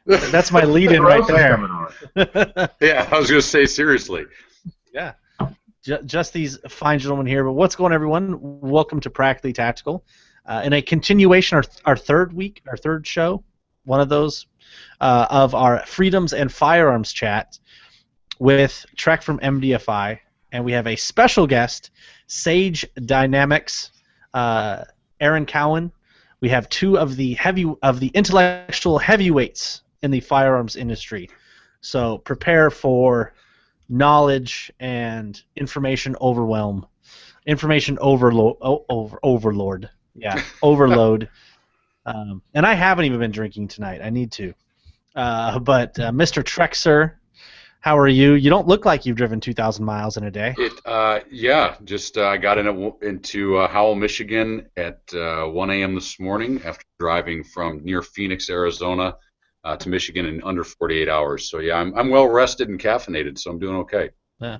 That's my lead-in right there. Yeah, I was going to say seriously. Yeah. Just these fine gentlemen here. But what's going on, everyone? Welcome to Practically Tactical. In a continuation, our third show, one of those, of our Freedoms and Firearms chat with Trek from MDFI. And we have a special guest, Sage Dynamics, Aaron Cowan. We have two of the intellectual heavyweights in the firearms industry. So prepare for knowledge and information overwhelm, information overlord. Yeah, overload. And I haven't even been drinking tonight. I need to. But Mr. Trexer, how are you? You don't look like you've driven 2,000 miles in a day. Yeah, just I got into Howell, Michigan at 1 a.m. this morning after driving from near Phoenix, Arizona, to Michigan in under 48 hours. So yeah, I'm well rested and caffeinated, so I'm doing okay. Yeah.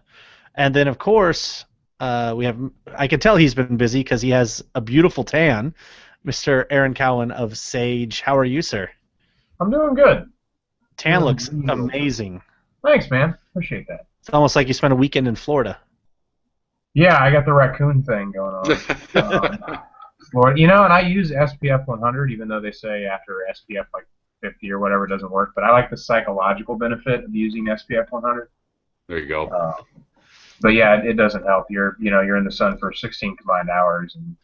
And then of course we have. I can tell he's been busy because he has a beautiful tan, Mr. Aaron Cowan of Sage. How are you, sir? I'm doing good. Tan looks amazing. Thanks, man. Appreciate that. It's almost like you spent a weekend in Florida. Yeah, I got the raccoon thing going on. Florida, and I use SPF 100, even though they say after SPF like 50 or whatever doesn't work. But I like the psychological benefit of using SPF 100. There you go. But yeah, it doesn't help. You're in the sun for 16 combined hours, and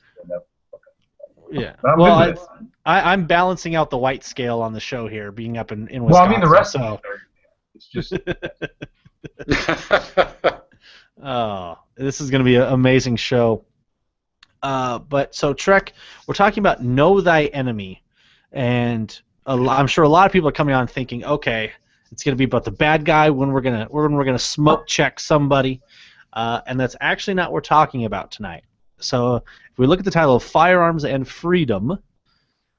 yeah. Well, I'm balancing out the white scale on the show here, being up in Wisconsin. Well, I mean the rest of it. It's just. Oh, this is going to be an amazing show. But so Trek, we're talking about know thy enemy, and I'm sure a lot of people are coming on thinking, okay, it's going to be about the bad guy when we're gonna smoke check somebody, and that's actually not what we're talking about tonight. So if we look at the title of Firearms and Freedom,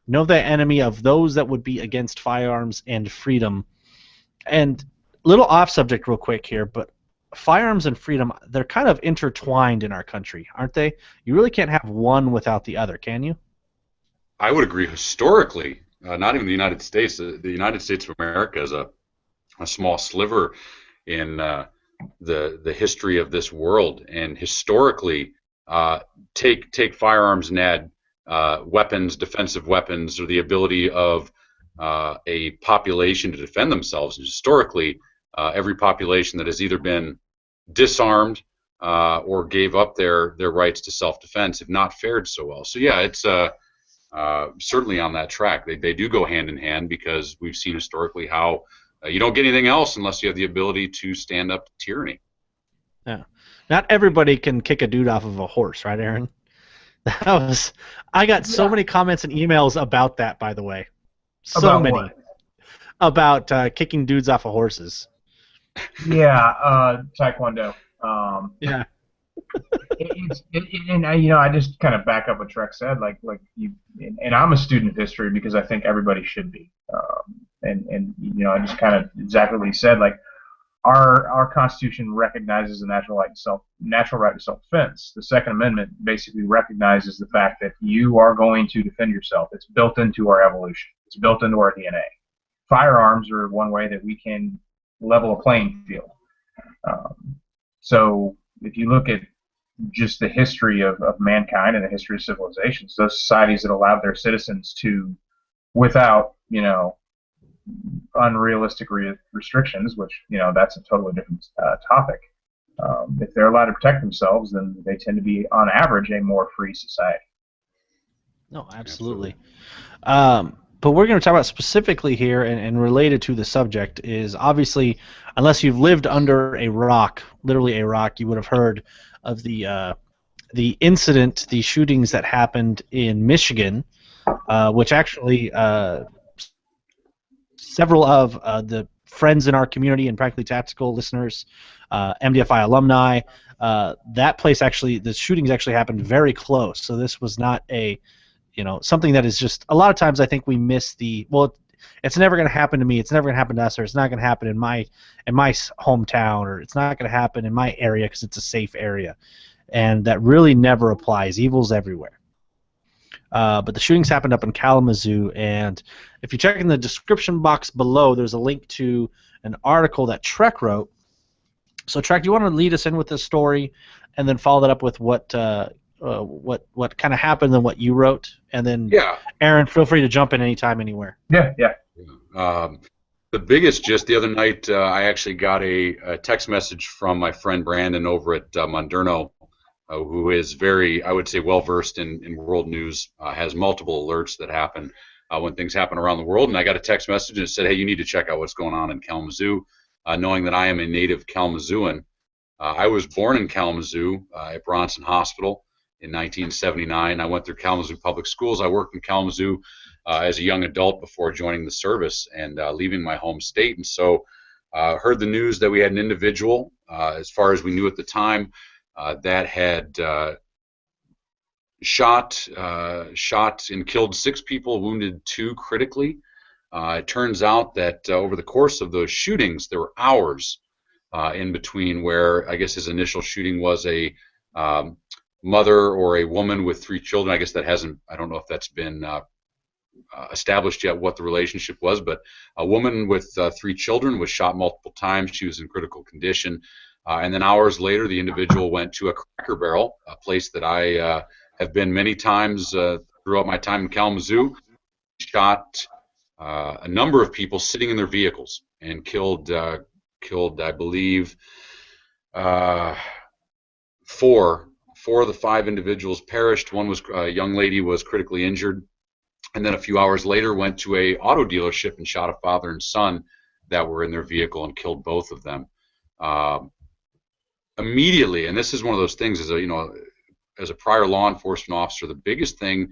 know the enemy of those that would be against firearms and freedom. And little off subject real quick here, but firearms and freedom, they're kind of intertwined in our country, aren't they? You really can't have one without the other, can you? I would agree historically. Not even the United States. The United States of America is a small sliver in the history of this world, and historically, take firearms and add weapons, defensive weapons, or the ability of a population to defend themselves. And historically, every population that has either been disarmed or gave up their rights to self-defense have not fared so well. So yeah, it's certainly on that track. They do go hand in hand, because we've seen historically how you don't get anything else unless you have the ability to stand up to tyranny. Yeah. Not everybody can kick a dude off of a horse, right, Aaron? I got so many comments and emails about that, by the way. So about many. What? About kicking dudes off of horses. Yeah, Taekwondo. Yeah. And I just kind of back up what Trek said, like you, and I'm a student of history because I think everybody should be. And I just kind of exactly what he said, like our Constitution recognizes the natural right to self-defense. The Second Amendment basically recognizes the fact that you are going to defend yourself. It's built into our evolution. It's built into our DNA. Firearms are one way that we can level a playing field. So if you look at just the history of mankind and the history of civilizations, those societies that allowed their citizens to, without unrealistic restrictions, which that's a totally different topic. If they're allowed to protect themselves, then they tend to be, on average, a more free society. No, absolutely. But we're going to talk about specifically here, and related to the subject, is obviously, unless you've lived under a rock, literally a rock, you would have heard of the incident, the shootings that happened in Michigan, which actually several of the friends in our community and Practically Tactical listeners, MDFI alumni, that place actually, the shootings actually happened very close. So this was not a, something that is just, a lot of times I think we miss it's never going to happen to me, it's never going to happen to us, or it's not going to happen in my hometown, or it's not going to happen in my area because it's a safe area. And that really never applies. Evil's everywhere. But the shootings happened up in Kalamazoo, and if you check in the description box below, there's a link to an article that Trek wrote. So, Trek, do you want to lead us in with this story, and then follow that up with what kind of happened and what you wrote, and then Yeah. Aaron, feel free to jump in anytime, anywhere. Yeah. The biggest, just the other night, I actually got a text message from my friend Brandon over at Moderno, who is very, I would say, well-versed in world news, has multiple alerts that happen when things happen around the world. And I got a text message and it said, hey, you need to check out what's going on in Kalamazoo, knowing that I am a native Kalamazooan. I was born in Kalamazoo at Bronson Hospital in 1979. I went through Kalamazoo Public Schools. I worked in Kalamazoo as a young adult before joining the service and leaving my home state. And so heard the news that we had an individual, as far as we knew at the time, that had shot and killed 6 people, wounded 2 critically. It turns out that over the course of those shootings, there were hours in between where I guess his initial shooting was a mother or a woman with 3 children. I guess that hasn't, I don't know if that's been established yet what the relationship was, but a woman with 3 children was shot multiple times. She was in critical condition. And then hours later, the individual went to a Cracker Barrel, a place that I have been many times throughout my time in Kalamazoo, shot a number of people sitting in their vehicles and killed, I believe, 4 of the 5 individuals perished. One was a young lady was critically injured. And then a few hours later went to a auto dealership and shot a father and son that were in their vehicle and killed both of them. Immediately, and this is one of those things, as a prior law enforcement officer, the biggest thing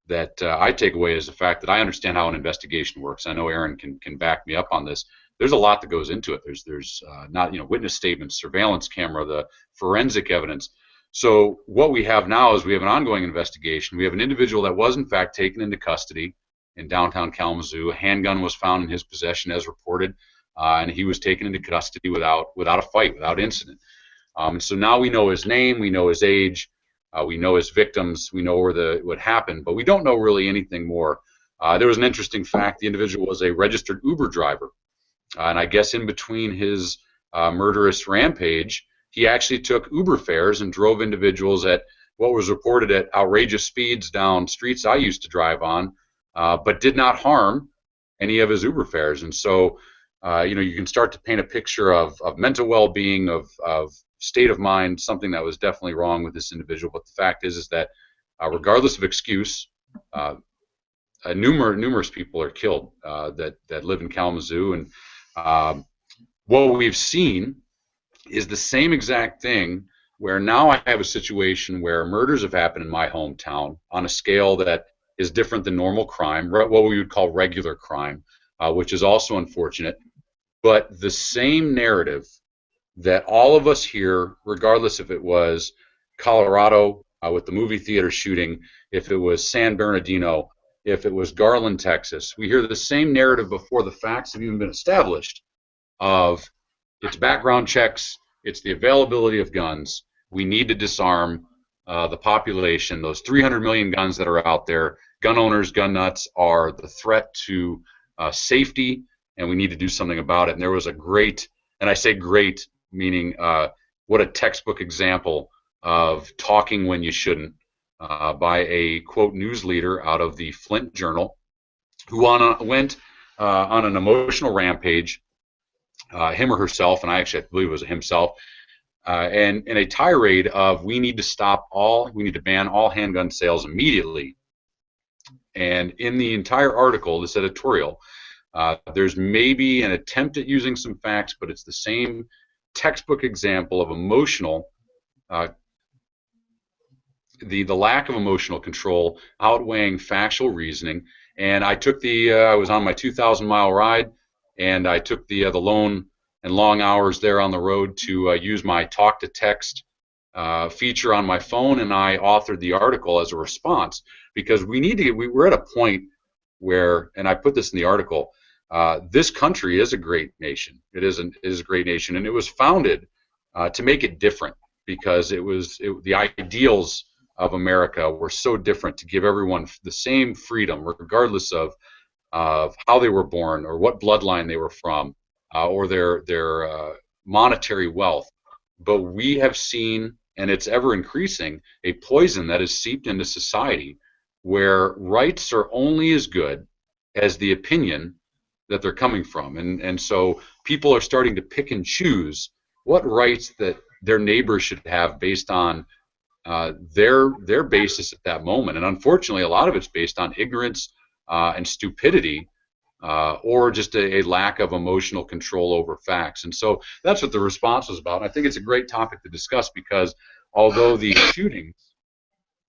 that I take away is the fact that I understand how an investigation works. I know Aaron can back me up on this. There's a lot that goes into it. There's not witness statements, surveillance camera, the forensic evidence. So what we have now is we have an ongoing investigation. We have an individual that was in fact taken into custody in downtown Kalamazoo. A handgun was found in his possession as reported, and he was taken into custody without a fight, without incident. So now we know his name, we know his age, we know his victims, we know what happened, but we don't know really anything more. There was an interesting fact. The individual was a registered Uber driver, and I guess in between his murderous rampage, he actually took Uber fares and drove individuals at what was reported at outrageous speeds down streets I used to drive on, but did not harm any of his Uber fares. And so, you can start to paint a picture of mental well-being, of state of mind, something that was definitely wrong with this individual. But the fact is that regardless of excuse, numerous people are killed that live in Kalamazoo. And what we've seen is the same exact thing, where now I have a situation where murders have happened in my hometown on a scale that is different than normal crime, what we would call regular crime, which is also unfortunate. But the same narrative that all of us here, regardless if it was Colorado with the movie theater shooting, if it was San Bernardino, if it was Garland, Texas, we hear the same narrative before the facts have even been established of it's background checks, it's the availability of guns. We need to disarm the population. Those 300 million guns that are out there, gun owners, gun nuts are the threat to safety, and we need to do something about it. And there was a great, and I say great, meaning what a textbook example of talking when you shouldn't, by a, quote, news leader out of the Flint Journal, who went on an emotional rampage, him or herself, and I believe it was himself, and in a tirade of we need to ban all handgun sales immediately. And in the entire article, this editorial, there's maybe an attempt at using some facts, but it's the same textbook example of emotional, the lack of emotional control outweighing factual reasoning. And I took I was on my 2,000-mile ride, and I took the lone and long hours there on the road to use my talk to text feature on my phone, and I authored the article as a response, because we're at a point where, and I put this in the article, this country is a great nation. It is a great nation, and it was founded to make it different, because the ideals of America were so different to give everyone the same freedom, regardless of how they were born or what bloodline they were from, or their monetary wealth. But we have seen, and it's ever increasing, a poison that is seeped into society where rights are only as good as the opinion that they're coming from. And so people are starting to pick and choose what rights that their neighbors should have based on their basis at that moment. And unfortunately, a lot of it's based on ignorance and stupidity, or just a lack of emotional control over facts. And so that's what the response was about. And I think it's a great topic to discuss because although the shootings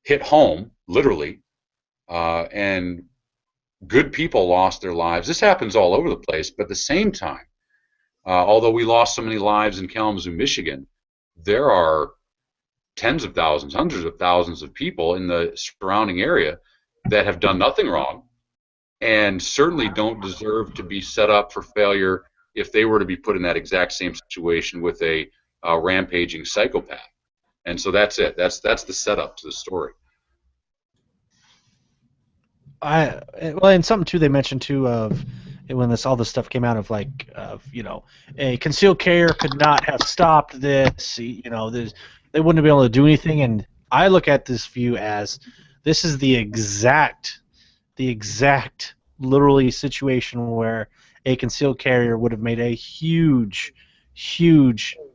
hit home, literally, and good people lost their lives, this happens all over the place, but at the same time, although we lost so many lives in Kalamazoo, Michigan, there are tens of thousands, hundreds of thousands of people in the surrounding area that have done nothing wrong and certainly don't deserve to be set up for failure if they were to be put in that exact same situation with a rampaging psychopath. And so that's it. That's the setup to the story. Well, and something too they mentioned too of when all this stuff came out of a concealed carrier could not have stopped this. They wouldn't have been able to do anything. And I look at this view as this is the exact literally situation where a concealed carrier would have made a huge,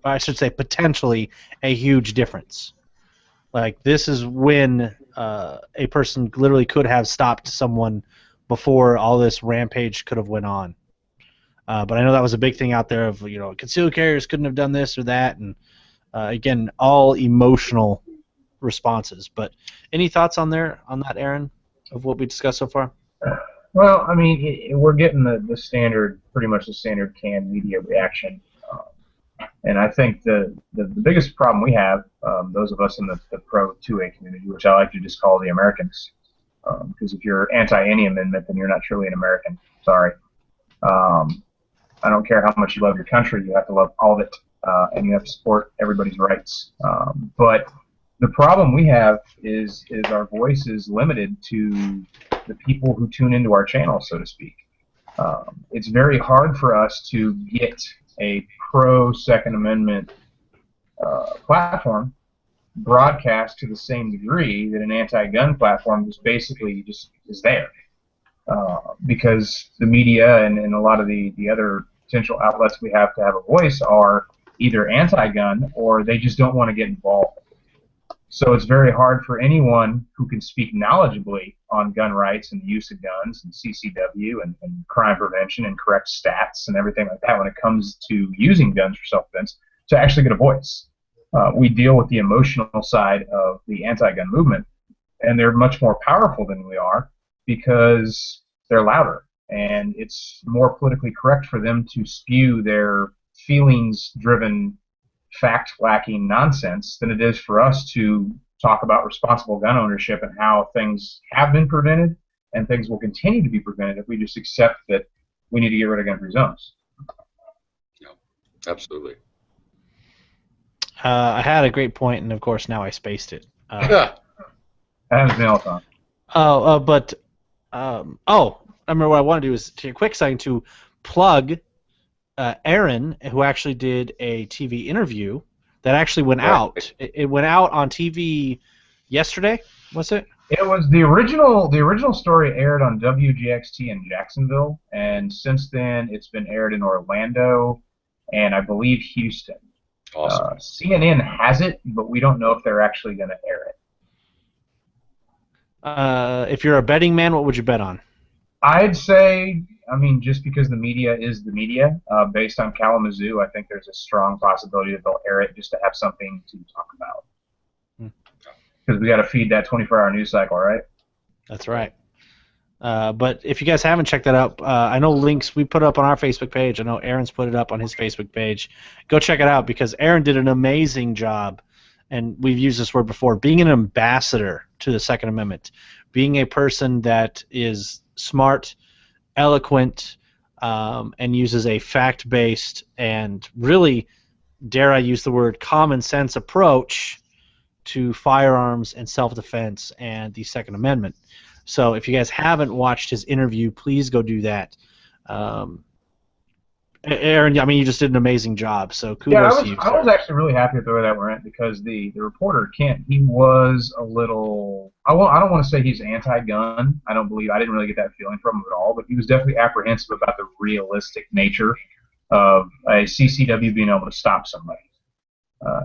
I should say potentially a huge difference. Like this is when a person literally could have stopped someone before all this rampage could have went on. But I know that was a big thing out there of concealed carriers couldn't have done this or that, and again all emotional responses. But any thoughts on that, Aaron, of what we discussed so far? Well, I mean, we're getting the standard, pretty much the standard canned media reaction. And I think the biggest problem we have, those of us in the pro-2A community, which I like to just call the Americans, because if you're anti any amendment, then you're not truly an American. Sorry. I don't care how much you love your country, you have to love all of it, and you have to support everybody's rights. But the problem we have is our voice is limited to the people who tune into our channel, so to speak. It's very hard for us to get a pro-Second Amendment platform broadcast to the same degree that an anti-gun platform just is there. Because the media and a lot of the other potential outlets we have to have a voice are either anti-gun or they just don't want to get involved. So it's very hard for anyone who can speak knowledgeably on gun rights and the use of guns and CCW and crime prevention and correct stats and everything like that when it comes to using guns for self-defense to actually get a voice. We deal with the emotional side of the anti-gun movement, and they're much more powerful than we are because they're louder, and it's more politically correct for them to spew their feelings-driven, fact-lacking nonsense than it is for us to talk about responsible gun ownership and how things have been prevented and things will continue to be prevented if we just accept that we need to get rid of gun-free zones. Yeah, absolutely. I had a great point, and of course now I spaced it. That happens me all the time. I remember what I want to do is take a quick second to plug Aaron, who actually did a TV interview that actually went out. It went out on TV yesterday, was it? It was the original story aired on WGXT in Jacksonville, and since then it's been aired in Orlando and I believe Houston. Awesome. CNN has it, but we don't know if they're actually going to air it. If you're a betting man, what would you bet on? I'd say, I mean, just because the media is the media, based on Kalamazoo, I think there's a strong possibility that they'll air it just to have something to talk about. Because we got to feed that 24-hour news cycle, right? That's right. But if you guys haven't checked that out, I know links we put up on our Facebook page. I know Aaron's put it up on his Facebook page. Go check it out because Aaron did an amazing job, and we've used this word before, being an ambassador to the Second Amendment, being a person that is smart, eloquent, and uses a fact-based and really, dare I use the word, common sense approach to firearms and self-defense and the Second Amendment. So if you guys haven't watched his interview, please go do that. Aaron, I mean, you just did an amazing job, so kudos to you, I was actually really happy with the way that went because the reporter, Kent, he was a little, I don't want to say he's anti-gun. I didn't really get that feeling from him at all, but he was definitely apprehensive about the realistic nature of a CCW being able to stop somebody.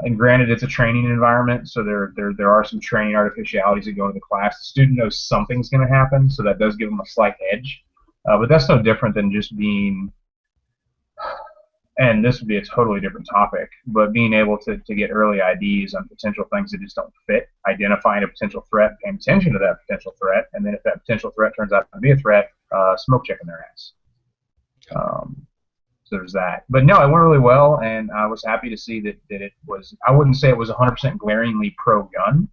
And granted, it's a training environment, so there are some training artificialities that go into the class. The student knows something's going to happen, so that does give them a slight edge. But that's no different than just being, and this would be a totally different topic, but being able to get early IDs on potential things that just don't fit, identifying a potential threat, paying attention to that potential threat, and then if that potential threat turns out to be a threat, smoke checking their ass. So there's that. But no, it went really well, and I was happy to see that it was, I wouldn't say it was 100% glaringly pro-gun,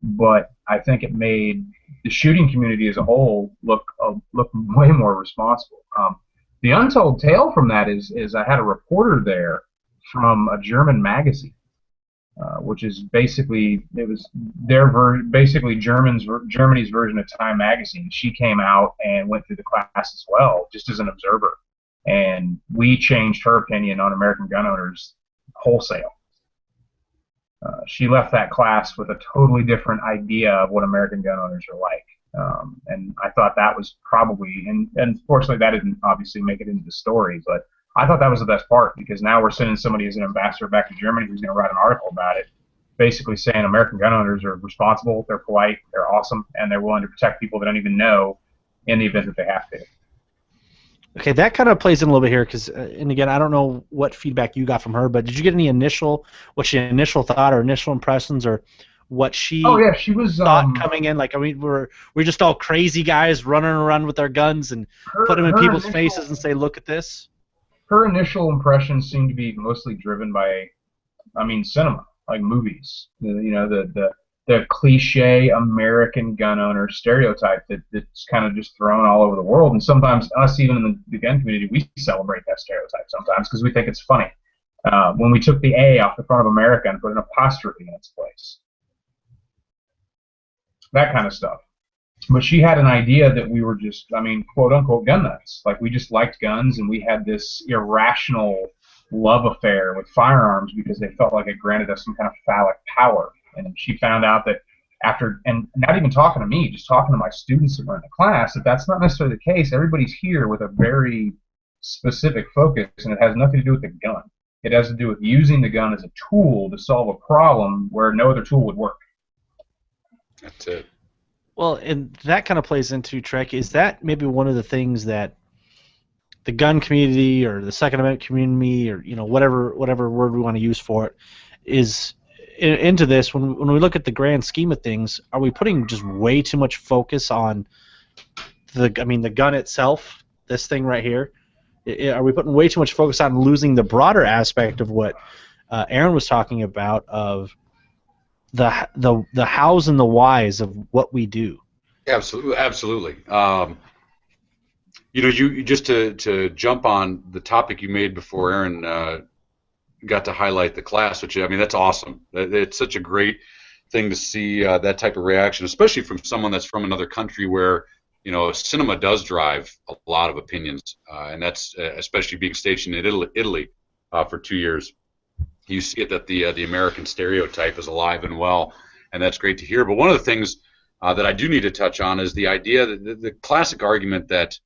but I think it made the shooting community as a whole look way more responsible. The untold tale from that is I had a reporter there from a German magazine, which is basically, it was basically Germany's version of Time magazine. She came out and went through the class as well, just as an observer, and we changed her opinion on American gun owners wholesale. She left that class with a totally different idea of what American gun owners are like. And I thought that was probably, and unfortunately that didn't obviously make it into the story, but I thought that was the best part, because now we're sending somebody as an ambassador back to Germany who's going to write an article about it, basically saying American gun owners are responsible, they're polite, they're awesome, and they're willing to protect people they don't even know in the event that they have to. Okay, that kind of plays in a little bit here, because, and again, I don't know what feedback you got from her, but did you get any initial thought or initial impressions, or what she she was thought coming in? Like, I mean, we're just all crazy guys running around with our guns and put them in people's faces and say, look at this? Her initial impressions seemed to be mostly driven by, I mean, cinema, like movies. The cliche American gun owner stereotype that's kind of just thrown all over the world, and sometimes us, even in the gun community, we celebrate that stereotype sometimes because we think it's funny. When we took the A off the front of America and put an apostrophe in its place. That kind of stuff. But she had an idea that we were just, I mean, quote-unquote gun nuts. Like, we just liked guns, and we had this irrational love affair with firearms because they felt like it granted us some kind of phallic power. And she found out that after, and not even talking to me, just talking to my students that were in the class, that's not necessarily the case. Everybody's here with a very specific focus, and it has nothing to do with the gun. It has to do with using the gun as a tool to solve a problem where no other tool would work. That's it. Well, and that kind of plays into, Trek, is that maybe one of the things that the gun community or the Second Amendment community, or whatever word we want to use for it, is into this. When we look at the grand scheme of things, are we putting just way too much focus on the gun itself, this thing right here? Are we putting way too much focus on losing the broader aspect of what Aaron was talking about, of the hows and the whys of what we do? Absolutely. You just to jump on the topic you made before Aaron got to highlight the class, which, I mean, that's awesome. It's such a great thing to see that type of reaction, especially from someone that's from another country where cinema does drive a lot of opinions, and that's especially being stationed in Italy for 2 years. You see it that the American stereotype is alive and well, and that's great to hear. But one of the things that I do need to touch on is the idea that the classic argument that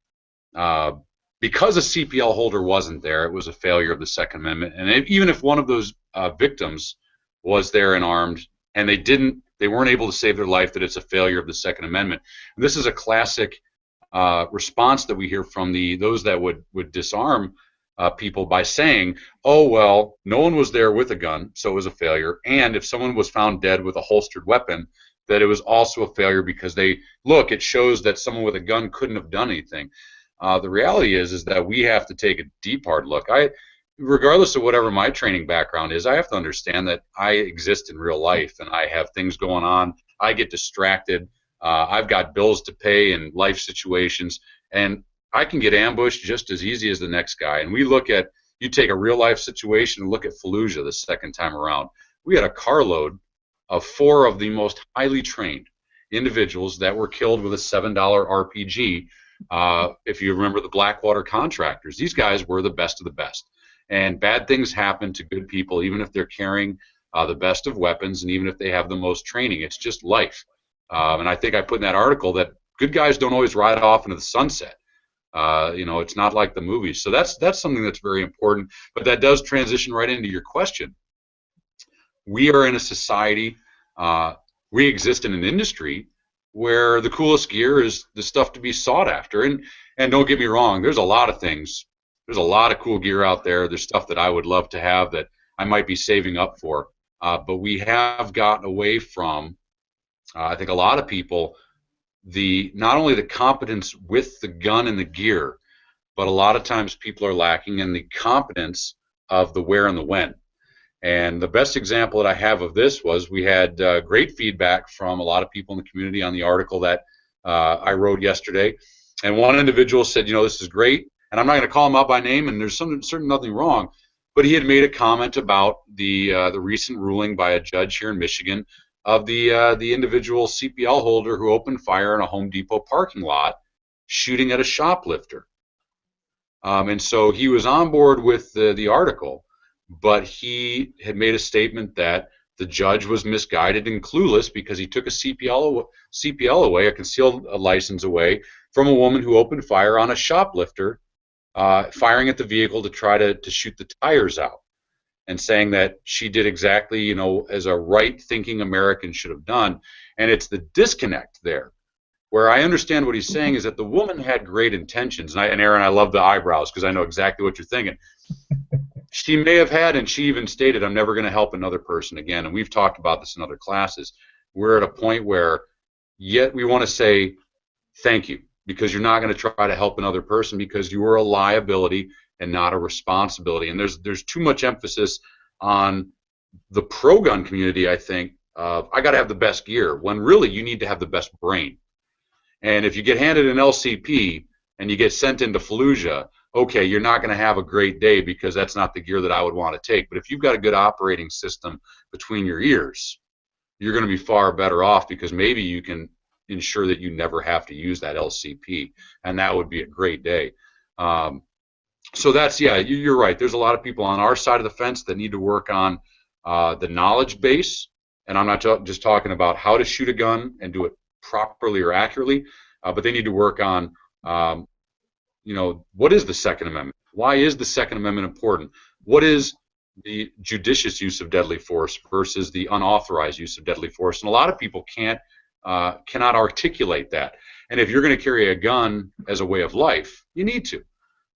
because a CPL holder wasn't there, it was a failure of the Second Amendment. And even if one of those victims was there and armed, and they weren't able to save their life, that it's a failure of the Second Amendment. And this is a classic response that we hear from those that would disarm people by saying, oh, well, no one was there with a gun, so it was a failure. And if someone was found dead with a holstered weapon, that it was also a failure because it shows that someone with a gun couldn't have done anything. The reality is that we have to take a deep, hard look. Regardless of whatever my training background is, I have to understand that I exist in real life, and I have things going on. I get distracted. I've got bills to pay and life situations, and I can get ambushed just as easy as the next guy. And you take a real life situation and look at Fallujah the second time around. We had a carload of 4 of the most highly trained individuals that were killed with a $7 RPG. If you remember the Blackwater contractors, these guys were the best of the best. And bad things happen to good people, even if they're carrying the best of weapons and even if they have the most training. It's just life. And I think I put in that article that good guys don't always ride off into the sunset. It's not like the movies. So that's something that's very important. But that does transition right into your question. We are in a society, we exist in an industry where the coolest gear is the stuff to be sought after. And don't get me wrong, there's a lot of things. There's a lot of cool gear out there. There's stuff that I would love to have that I might be saving up for. But we have gotten away from, I think a lot of people, not only the competence with the gun and the gear, but a lot of times people are lacking in the competence of the where and the when. And the best example that I have of this was we had great feedback from a lot of people in the community on the article that I wrote yesterday. And one individual said, this is great. And I'm not going to call him out by name, and there's certainly nothing wrong. But he had made a comment about the recent ruling by a judge here in Michigan of the individual CPL holder who opened fire in a Home Depot parking lot, shooting at a shoplifter. And so he was on board with the article, but he had made a statement that the judge was misguided and clueless because he took a CPL away, a concealed license away, from a woman who opened fire on a shoplifter, firing at the vehicle to try to shoot the tires out, and saying that she did exactly, as a right-thinking American should have done. And it's the disconnect there, where I understand what he's saying is that the woman had great intentions. And Aaron, I love the eyebrows because I know exactly what you're thinking. She may have had, and she even stated, I'm never going to help another person again. And we've talked about this in other classes. We're at a point where yet we want to say thank you, because you're not going to try to help another person because you are a liability and not a responsibility. And there's too much emphasis on the pro-gun community, I think, of I got to have the best gear, when really you need to have the best brain. And if you get handed an LCP and you get sent into Fallujah, okay, you're not going to have a great day because that's not the gear that I would want to take. But if you've got a good operating system between your ears, you're going to be far better off because maybe you can ensure that you never have to use that LCP, and that would be a great day. So that's, yeah, you're right. There's a lot of people on our side of the fence that need to work on the knowledge base, and I'm not just talking about how to shoot a gun and do it properly or accurately, but they need to work on, what is the Second Amendment? Why is the Second Amendment important? What is the judicious use of deadly force versus the unauthorized use of deadly force? And a lot of people cannot articulate that. And if you're going to carry a gun as a way of life, you need to.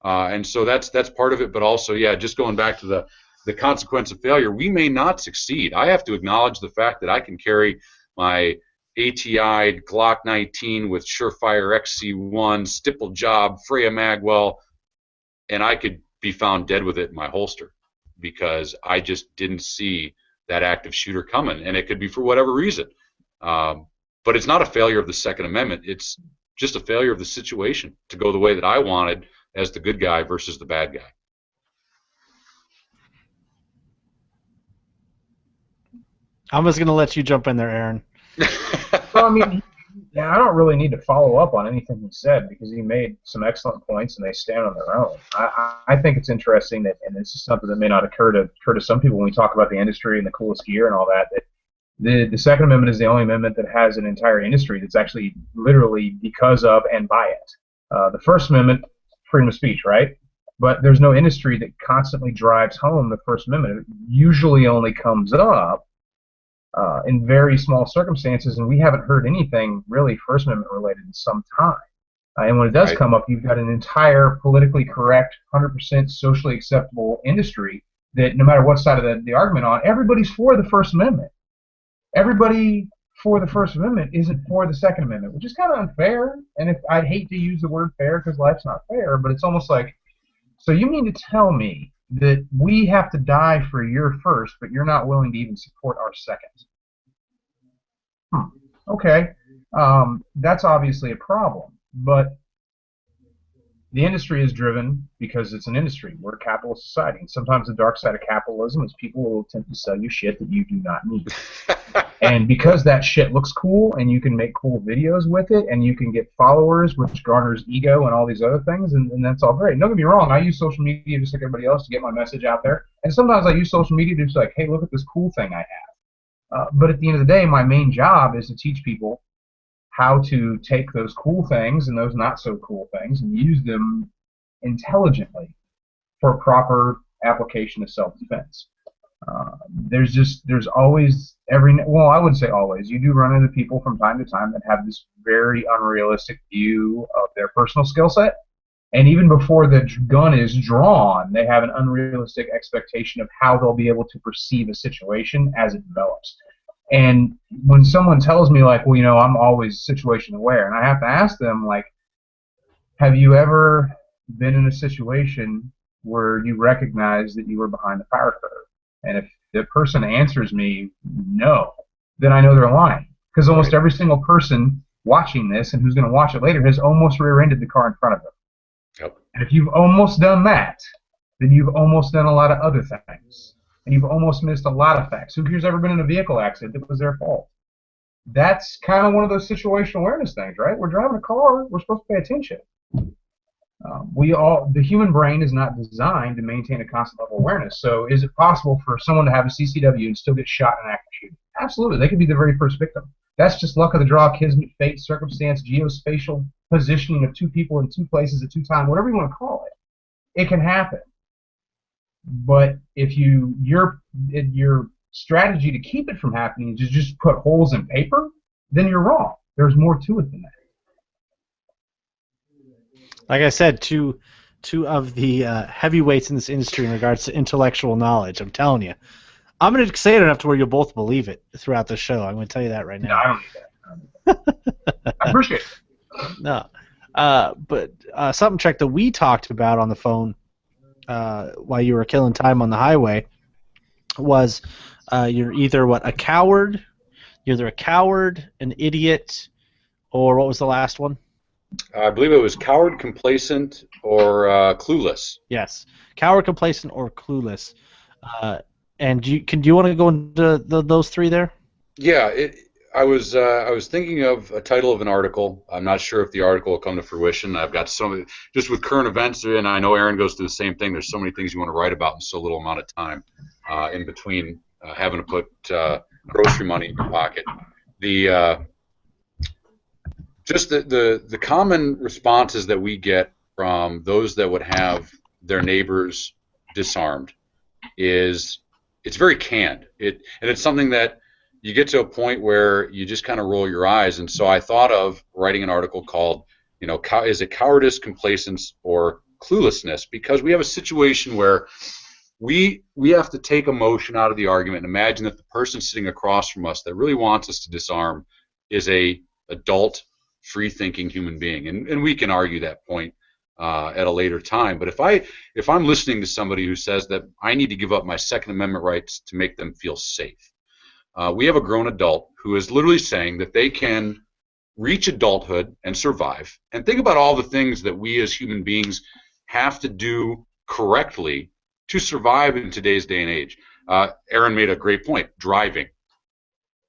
And so that's part of it. But also, yeah, just going back to the consequence of failure, we may not succeed. I have to acknowledge the fact that I can carry my ATI'd Glock 19 with Surefire XC1, stippled job, Freya Magwell, and I could be found dead with it in my holster because I just didn't see that active shooter coming. And it could be for whatever reason. But it's not a failure of the Second Amendment. It's just a failure of the situation to go the way that I wanted as the good guy versus the bad guy. I'm just going to let you jump in there, Aaron. Well, I mean, I don't really need to follow up on anything he said because he made some excellent points and they stand on their own. I think it's interesting that, and this is something that may not occur to some people when we talk about the industry and the coolest gear and all that, that the Second Amendment is the only amendment that has an entire industry that's actually literally because of and by it. The First Amendment, freedom of speech, right? But there's no industry that constantly drives home the First Amendment. It usually only comes up in very small circumstances, and we haven't heard anything really First Amendment related in some time. And when it does come up, you've got an entire politically correct, 100% socially acceptable industry that no matter what side of the argument on, everybody's for the First Amendment. Everybody for the First Amendment isn't for the Second Amendment, which is kind of unfair. And I'd hate to use the word fair because life's not fair, but it's almost like, so you mean to tell me that we have to die for your first, but you're not willing to even support our second? Okay, that's obviously a problem. But the industry is driven because it's an industry. We're a capitalist society. And sometimes the dark side of capitalism is people will attempt to sell you shit that you do not need. And because that shit looks cool and you can make cool videos with it and you can get followers, which garners ego and all these other things, and that's all great. Don't get me wrong, I use social media just like everybody else to get my message out there. And sometimes I use social media to just like, hey, look at this cool thing I have. But at the end of the day, my main job is to teach people how to take those cool things and those not so cool things and use them intelligently for proper application of self-defense. There's always well, I wouldn't say always. You do run into people from time to time that have this very unrealistic view of their personal skill set. And even before the gun is drawn, they have an unrealistic expectation of how they'll be able to perceive a situation as it develops. And when someone tells me, like, well, I'm always situation aware, and I have to ask them, like, have you ever been in a situation where you recognize that you were behind the fire curve? And if the person answers me no, then I know they're lying. Because almost every single person watching this and who's going to watch it later has almost rear-ended the car in front of them. Yep. And if you've almost done that, then you've almost done a lot of other things. And you've almost missed a lot of facts. Who here's ever been in a vehicle accident that was their fault? That's kind of one of those situational awareness things, right? We're driving a car, we're supposed to pay attention. The human brain is not designed to maintain a constant level of awareness. So is it possible for someone to have a CCW and still get shot in an active shooting? Absolutely. They could be the very first victim. That's just luck of the draw, kismet, fate, circumstance, geospatial positioning of two people in two places at two times, whatever you want to call it. It can happen. But if your strategy to keep it from happening is to just put holes in paper, then you're wrong. There's more to it than that. Like I said, two of the heavyweights in this industry in regards to intellectual knowledge. I'm telling you, I'm going to say it enough to where you'll both believe it throughout the show. I'm going to tell you that right now. No, I don't need that. I appreciate it. No, but something, Chuck, that we talked about on the phone while you were killing time on the highway was you're either a coward, an idiot, or what was the last one? I believe it was coward, complacent, or clueless. Yes, coward, complacent, or clueless. And do you want to go into those three there? Yeah, I was thinking of a title of an article. I'm not sure if the article will come to fruition. I've got just with current events, and I know Aaron goes through the same thing. There's so many things you want to write about in so little amount of time in between having to put grocery money in your pocket. Just the common responses that we get from those that would have their neighbors disarmed is it's very canned. And it's something that you get to a point where you just kind of roll your eyes. And so I thought of writing an article called, is it cowardice, complacence, or cluelessness? Because we have a situation where we have to take emotion out of the argument and imagine that the person sitting across from us that really wants us to disarm is a adult, free-thinking human being. And we can argue that point at a later time. But if I'm listening to somebody who says that I need to give up my Second Amendment rights to make them feel safe, we have a grown adult who is literally saying that they can reach adulthood and survive. And think about all the things that we as human beings have to do correctly to survive in today's day and age. Aaron made a great point, driving.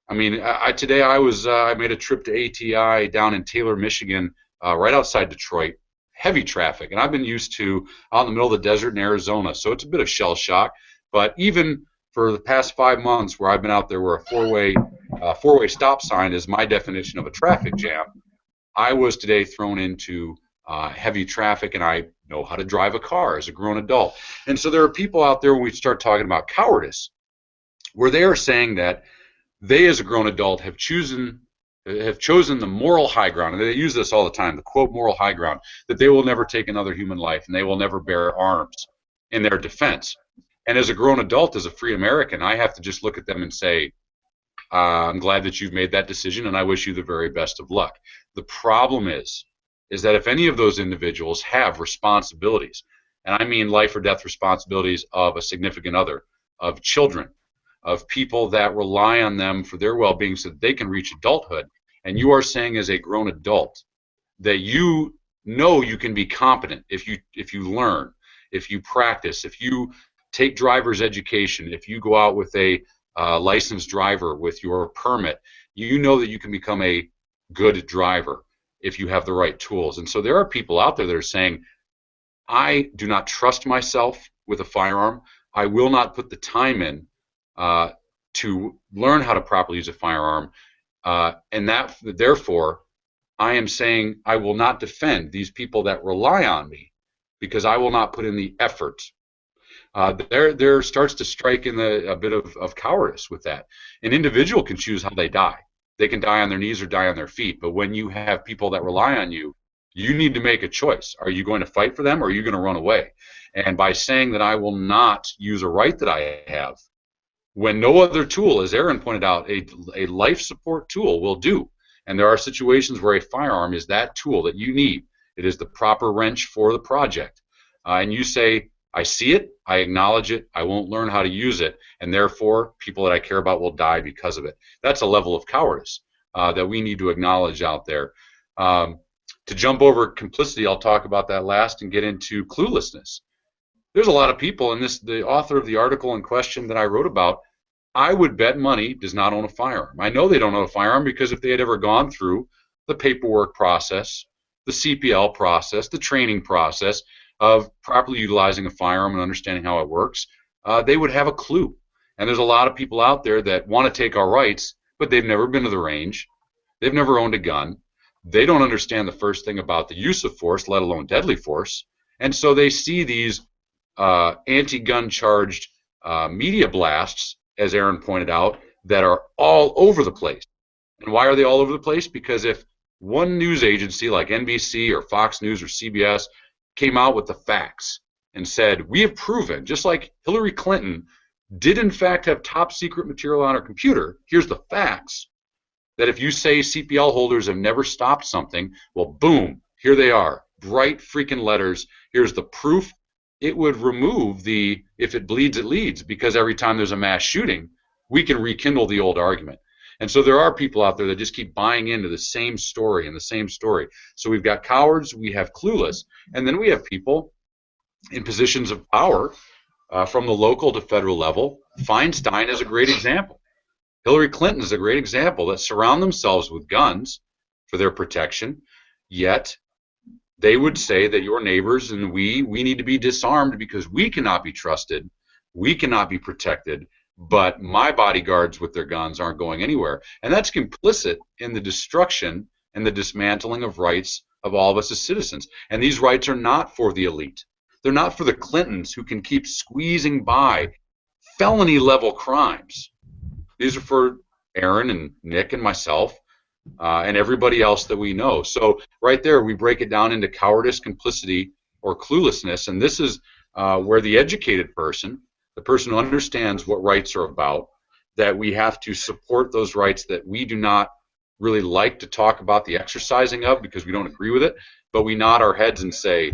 I mean, today I made a trip to ATI down in Taylor, Michigan, right outside Detroit. Heavy traffic, and I've been used to out in the middle of the desert in Arizona, so it's a bit of shell shock. But even for the past 5 months, where I've been out there, where a four-way stop sign is my definition of a traffic jam, I was today thrown into heavy traffic, and I know how to drive a car as a grown adult. And so there are people out there when we start talking about cowardice, where they are saying that they, as a grown adult, have chosen the moral high ground, and they use this all the time, the quote moral high ground, that they will never take another human life and they will never bear arms in their defense. And as a grown adult, as a free American, I have to just look at them and say, I'm glad that you've made that decision and I wish you the very best of luck. The problem is that if any of those individuals have responsibilities, and I mean life or death responsibilities of a significant other, of children, of people that rely on them for their well-being so that they can reach adulthood, and you are saying as a grown adult that you know you can be competent if you learn, if you practice, if you take driver's education, if you go out with a licensed driver with your permit, you know that you can become a good driver if you have the right tools. And so there are people out there that are saying, I do not trust myself with a firearm. I will not put the time in to learn how to properly use a firearm, and that therefore I am saying I will not defend these people that rely on me because I will not put in the effort. There starts to strike in a bit of cowardice with that. An individual can choose how they die. They can die on their knees or die on their feet. But when you have people that rely on you, you need to make a choice. Are you going to fight for them or are you going to run away? And by saying that I will not use a right that I have, when no other tool, as Aaron pointed out, a life support tool will do. And there are situations where a firearm is that tool that you need. It is the proper wrench for the project. And you say, I see it, I acknowledge it, I won't learn how to use it, and therefore people that I care about will die because of it. That's a level of cowardice that we need to acknowledge out there. To jump over complicity, I'll talk about that last and get into cluelessness. There's a lot of people, and the author of the article in question that I wrote about, I would bet money does not own a firearm. I know they don't own a firearm because if they had ever gone through the paperwork process, the CPL process, the training process of properly utilizing a firearm and understanding how it works, they would have a clue. And there's a lot of people out there that want to take our rights, but they've never been to the range. They've never owned a gun. They don't understand the first thing about the use of force, let alone deadly force. And so they see these anti-gun charged media blasts, as Aaron pointed out, that are all over the place. And why are they all over the place? Because if one news agency like NBC or Fox News or CBS came out with the facts and said, we have proven, just like Hillary Clinton did in fact have top secret material on her computer, here's the facts, that if you say CPL holders have never stopped something, well, boom, here they are, bright freaking letters, here's the proof. It would remove the if it bleeds, it leads, because every time there's a mass shooting, we can rekindle the old argument. And so there are people out there that just keep buying into the same story and the same story. So we've got cowards, we have clueless, and then we have people in positions of power from the local to federal level. Feinstein is a great example. Hillary Clinton is a great example that surround themselves with guns for their protection, yet they would say that your neighbors and we need to be disarmed because we cannot be trusted, we cannot be protected, but my bodyguards with their guns aren't going anywhere. And that's complicit in the destruction and the dismantling of rights of all of us as citizens. And these rights are not for the elite. They're not for the Clintons who can keep squeezing by felony level crimes. These are for Aaron and Nick and myself and everybody else that we know. So right there we break it down into cowardice, complicity, or cluelessness. And this is where the educated person, the person who understands what rights are about, that we have to support those rights that we do not really like to talk about the exercising of because we don't agree with it, but we nod our heads and say,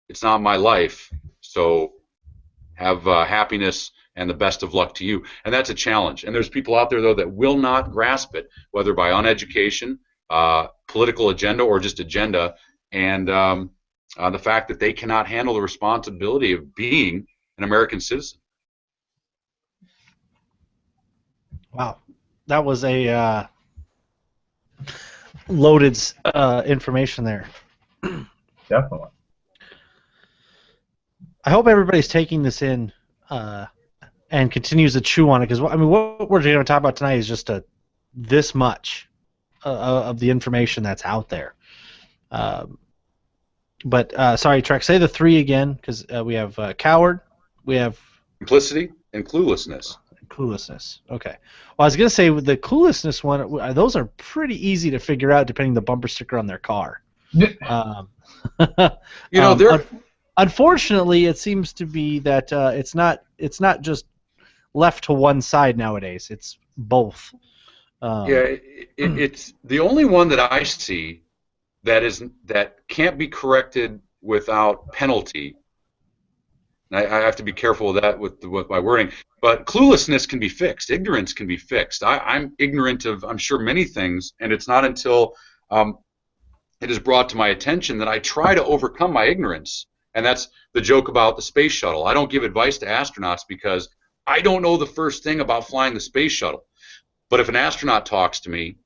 it's not my life, so have happiness and the best of luck to you. And that's a challenge. And there's people out there, though, that will not grasp it, whether by uneducation, political agenda, or just agenda, and the fact that they cannot handle the responsibility of being an American citizen. Wow. That was a loaded information there. Definitely. I hope everybody's taking this in and continues to chew on it, because I mean, what we're going to talk about tonight is just this much of the information that's out there. But sorry, Trek, say the three again, because we have coward, we have complicity, and cluelessness. Cluelessness. Okay. Well, I was going to say with the cluelessness one, those are pretty easy to figure out depending on the bumper sticker on their car. Unfortunately, it seems to be that it's not just left to one side nowadays. It's both. It's the only one that I see that can't be corrected without penalty. And I have to be careful with that with my wording. But cluelessness can be fixed. Ignorance can be fixed. I'm ignorant of, I'm sure, many things, and it's not until it is brought to my attention that I try to overcome my ignorance. And that's the joke about the space shuttle. I don't give advice to astronauts because I don't know the first thing about flying the space shuttle. But if an astronaut talks to me,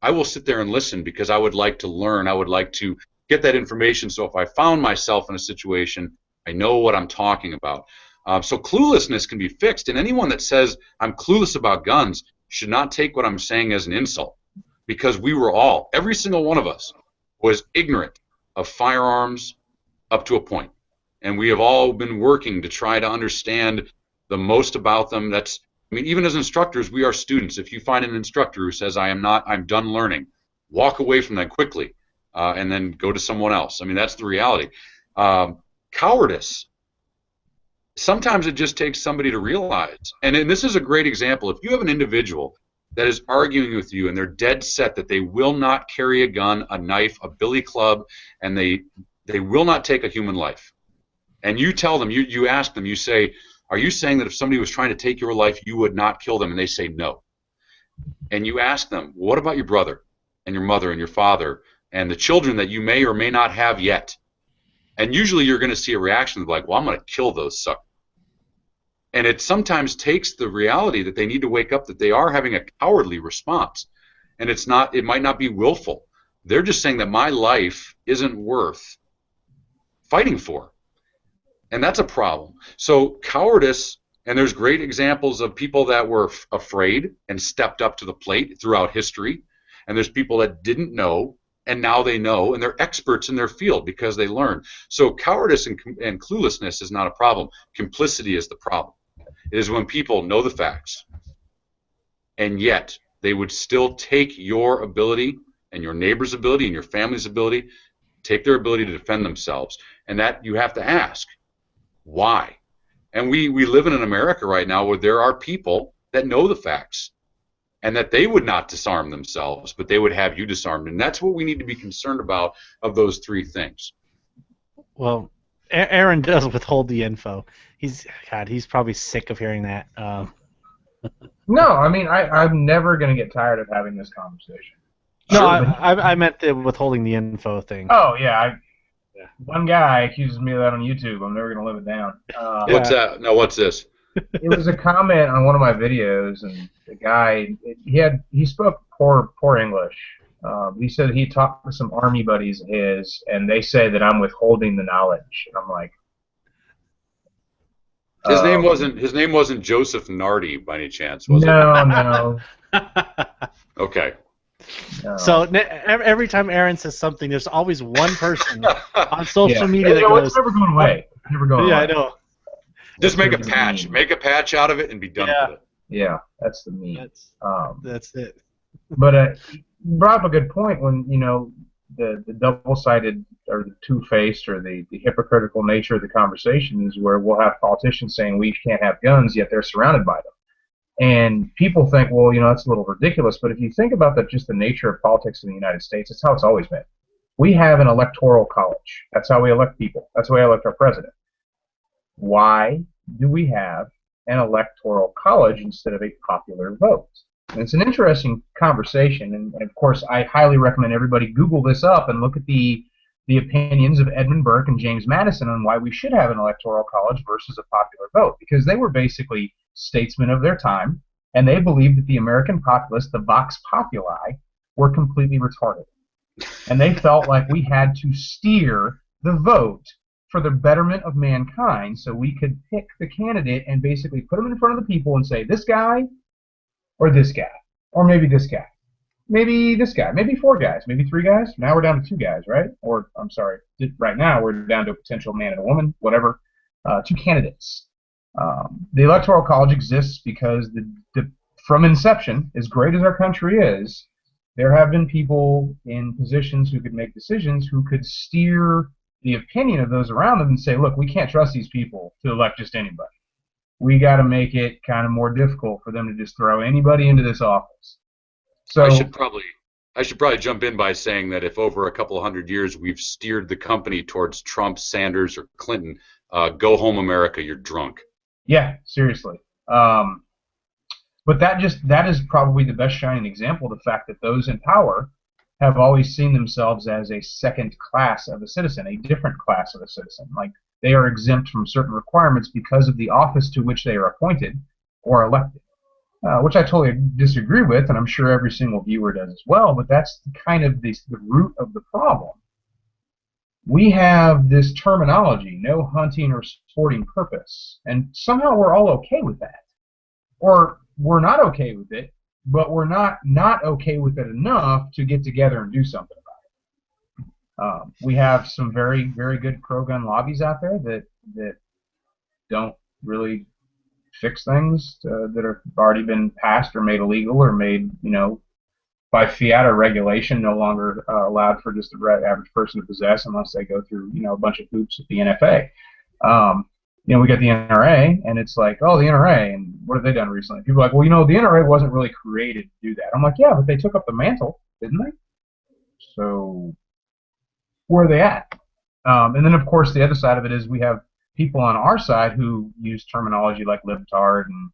I will sit there and listen because I would like to learn. I would like to get that information so if I found myself in a situation, I know what I'm talking about. So cluelessness can be fixed, and anyone that says I'm clueless about guns should not take what I'm saying as an insult, because we were all, every single one of us, was ignorant of firearms up to a point. And we have all been working to try to understand the most about them. I mean, even as instructors, we are students. If you find an instructor who says, I'm done learning, walk away from that quickly and then go to someone else. I mean, that's the reality. Cowardice. Sometimes it just takes somebody to realize, and this is a great example. If you have an individual that is arguing with you and they're dead set that they will not carry a gun, a knife, a billy club, and they will not take a human life, and you tell them, you ask them, you say, are you saying that if somebody was trying to take your life, you would not kill them? And they say no. And you ask them, what about your brother and your mother and your father and the children that you may or may not have yet? And usually you're going to see a reaction like, well, I'm going to kill those suckers. And it sometimes takes the reality that they need to wake up that they are having a cowardly response. And it might not be willful. They're just saying that my life isn't worth fighting for. And that's a problem. So cowardice, and there's great examples of people that were afraid and stepped up to the plate throughout history. And there's people that didn't know, and now they know, and they're experts in their field because they learned. So cowardice and cluelessness is not a problem. Complicity is the problem. It is when people know the facts, and yet they would still take your ability and your neighbor's ability and your family's ability, take their ability to defend themselves. And that you have to ask, why? And we live in an America right now where there are people that know the facts, and that they would not disarm themselves, but they would have you disarmed. And that's what we need to be concerned about of those three things. Well, Aaron does withhold the info. He's probably sick of hearing that. No, I mean, I'm never going to get tired of having this conversation. No, sure. I meant the withholding the info thing. Oh, yeah. One guy accuses me of that on YouTube. I'm never going to live it down. What's that? No, what's this? It was a comment on one of my videos, and the guy, he spoke poor English. He said he talked to some Army buddies of his, and they say that I'm withholding the knowledge. And I'm like, his name wasn't Joseph Nardi by any chance, was it? No. Okay. No. So every time Aaron says something, there's always one person on social media that goes, "It's never going away. Never going away." Yeah, I know. Just make a patch. Make a patch out of it and be done with it. Yeah, that's the meme. That's it. But you brought up a good point when, the double-sided or the two-faced or the hypocritical nature of the conversation is where we'll have politicians saying we can't have guns, yet they're surrounded by them. And people think, well, that's a little ridiculous. But if you think about just the nature of politics in the United States, it's how it's always been. We have an electoral college. That's how we elect people. That's how we elect our president. Why do we have an electoral college instead of a popular vote? And it's an interesting conversation, and of course I highly recommend everybody Google this up and look at the opinions of Edmund Burke and James Madison on why we should have an electoral college versus a popular vote, because they were basically statesmen of their time, and they believed that the American populace, the vox populi, were completely retarded. And they felt like we had to steer the vote for the betterment of mankind so we could pick the candidate and basically put them in front of the people and say, this guy or this guy, or maybe this guy, maybe this guy, maybe four guys, maybe three guys. Now we're down to two guys, right? Or, I'm sorry, right now we're down to a potential man and a woman, whatever, two candidates. The Electoral College exists because from inception, as great as our country is, there have been people in positions who could make decisions who could steer the opinion of those around them and say, look, we can't trust these people to elect just anybody. We got to make it kind of more difficult for them to just throw anybody into this office. So I should probably jump in by saying that if over a couple of 100 years we've steered the company towards Trump, Sanders, or Clinton, go home America, you're drunk. Yeah, seriously. But that is probably the best shining example of the fact that those in power have always seen themselves as a second class of a citizen, a different class of a citizen. Like they are exempt from certain requirements because of the office to which they are appointed or elected, which I totally disagree with, and I'm sure every single viewer does as well, but that's kind of the root of the problem. We have this terminology, no hunting or sporting purpose, and somehow we're all okay with that. Or we're not okay with it, but we're not okay with it enough to get together and do something about it. We have some very, very good pro-gun lobbies out there that don't really fix things that have already been passed or made illegal or made, by fiat or regulation, no longer allowed for just the average person to possess unless they go through, a bunch of hoops at the NFA. We got the NRA, and it's like, oh, the NRA, and what have they done recently? People are like, well, the NRA wasn't really created to do that. I'm like, yeah, but they took up the mantle, didn't they? So where are they at? And then, of course, the other side of it is we have people on our side who use terminology like libtard and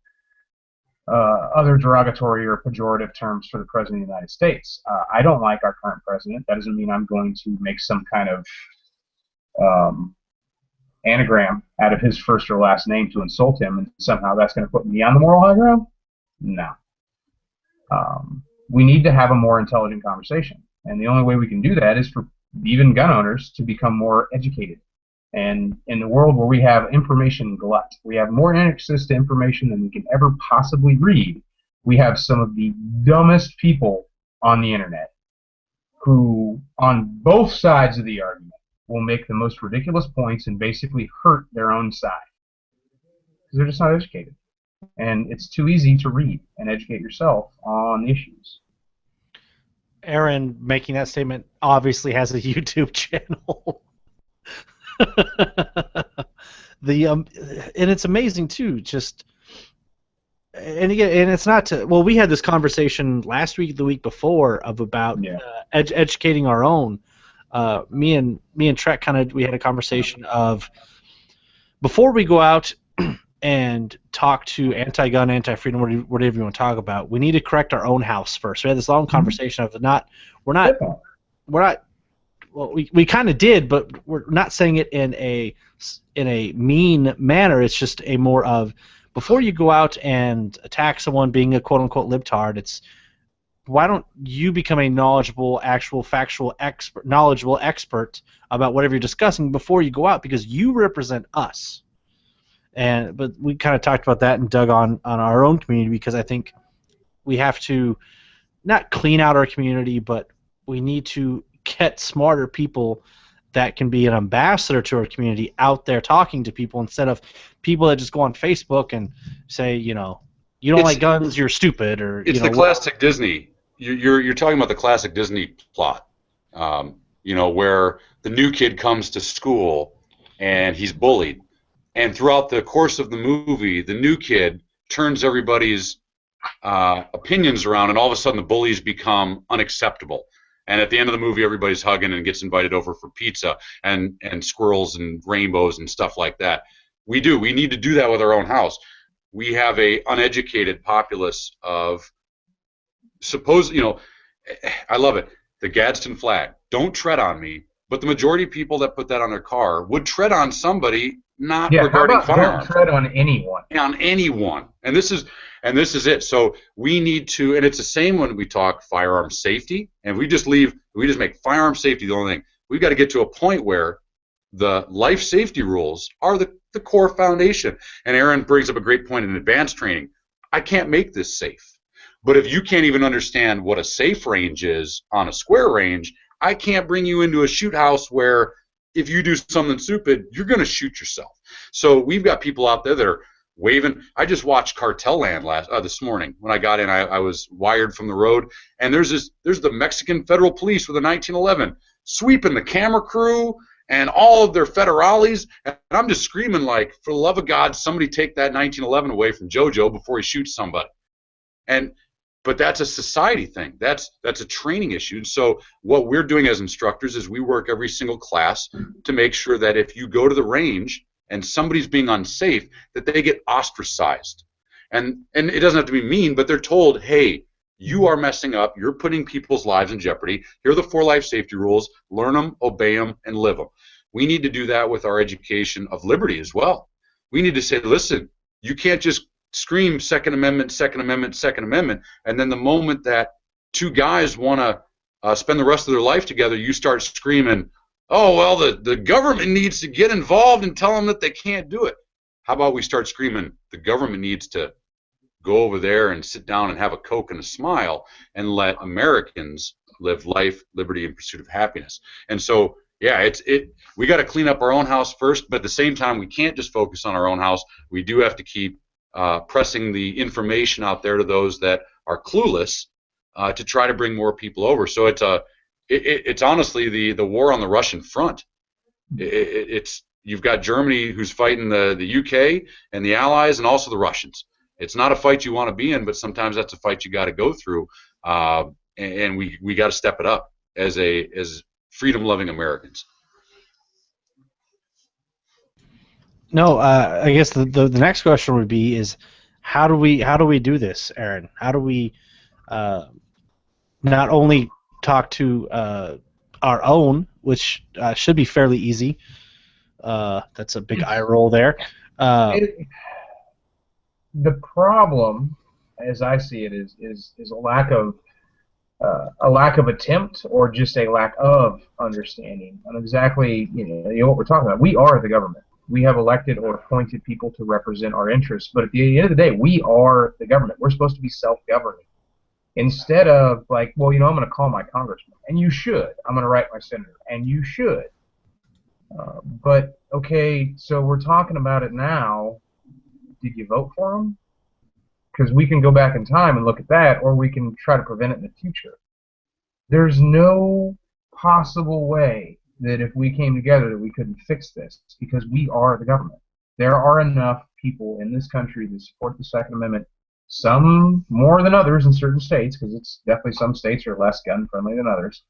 other derogatory or pejorative terms for the President of the United States. I don't like our current president. That doesn't mean I'm going to make some kind of anagram out of his first or last name to insult him, and somehow that's going to put me on the moral high ground? No. We need to have a more intelligent conversation, and the only way we can do that is for even gun owners to become more educated. And in the world where we have information glut, we have more access to information than we can ever possibly read, we have some of the dumbest people on the internet who, on both sides of the argument, will make the most ridiculous points and basically hurt their own side. Because they're just not educated. And it's too easy to read and educate yourself on issues. Aaron, making that statement, obviously has a YouTube channel. And it's amazing too. And it's not to. Well, we had this conversation last week, the week before, about educating our own. Me and Trek we had a conversation of before we go out and talk to anti-gun, anti-freedom, whatever you want to talk about. We need to correct our own house first. We had this long conversation of we're not. Well, we kind of did, but we're not saying it in a mean manner. It's just a more of before you go out and attack someone being a quote-unquote libtard, it's why don't you become a knowledgeable, actual, factual expert about whatever you're discussing before you go out, because you represent us. But we kind of talked about that and dug on our own community, because I think we have to not clean out our community, but we need to get smarter people that can be an ambassador to our community out there talking to people, instead of people that just go on Facebook and say, you don't like guns, you're stupid, or it's the classic Disney. You're talking about the classic Disney plot, where the new kid comes to school and he's bullied, and throughout the course of the movie, the new kid turns everybody's opinions around, and all of a sudden the bullies become unacceptable. And at the end of the movie, everybody's hugging and gets invited over for pizza and squirrels and rainbows and stuff like that. We need to do that with our own house. We have a uneducated populace of I love it. The Gadsden flag. Don't tread on me. But the majority of people that put that on their car would tread on somebody not regarding firearms. Don't tread on anyone. On anyone. And this is it. So we need to, and it's the same when we talk firearm safety, and we just make firearm safety the only thing. We've got to get to a point where the life safety rules are the core foundation. And Aaron brings up a great point in advanced training. I can't make this safe. But if you can't even understand what a safe range is on a square range, I can't bring you into a shoot house where if you do something stupid, you're going to shoot yourself. So we've got people out there that are waving. I just watched Cartel Land this morning. When I got in, I was wired from the road, and there's the Mexican Federal Police with a 1911 sweeping the camera crew and all of their federales, and I'm just screaming like, for the love of God, somebody take that 1911 away from JoJo before he shoots somebody. But that's a society thing. That's a training issue. And so what we're doing as instructors is we work every single class to make sure that if you go to the range and somebody's being unsafe, that they get ostracized. And it doesn't have to be mean, but they're told, hey, You are messing up. You're putting people's lives in jeopardy. Here are the 4 life safety rules. Learn them, obey them, and live them. We need to do that with our education of liberty as well. We need to say, listen, you can't just scream Second Amendment, Second Amendment, Second Amendment, and then the moment that 2 guys want to spend the rest of their life together, you start screaming, oh, well, the government needs to get involved and tell them that they can't do it. How about we start screaming, the government needs to go over there and sit down and have a Coke and a smile and let Americans live life, liberty, and pursuit of happiness. And so, yeah, we got to clean up our own house first, but at the same time, we can't just focus on our own house. We do have to keep pressing the information out there to those that are clueless to try to bring more people over. So it's honestly the war on the Russian front. You've got Germany who's fighting the UK and the Allies and also the Russians. It's not a fight you want to be in, but sometimes that's a fight you got to go through, and we got to step it up as freedom-loving Americans. No, I guess the next question would be is how do we do this, Aaron? How do we not only talk to our own, which should be fairly easy. That's a big eye roll there. The problem, as I see it, is a lack of attempt, or just a lack of understanding on exactly what we're talking about. We are the government. We have elected or appointed people to represent our interests, but at the end of the day, we are the government. We're supposed to be self-governing. Instead of like, well, I'm going to call my congressman, and you should. I'm going to write my senator, and you should. But okay, so we're talking about it now. Did you vote for him? Because we can go back in time and look at that, or we can try to prevent it in the future. There's no possible way that if we came together that we couldn't fix this, because we are the government. There are enough people in this country that support the Second Amendment, some more than others in certain states, because it's definitely some states are less gun-friendly than others.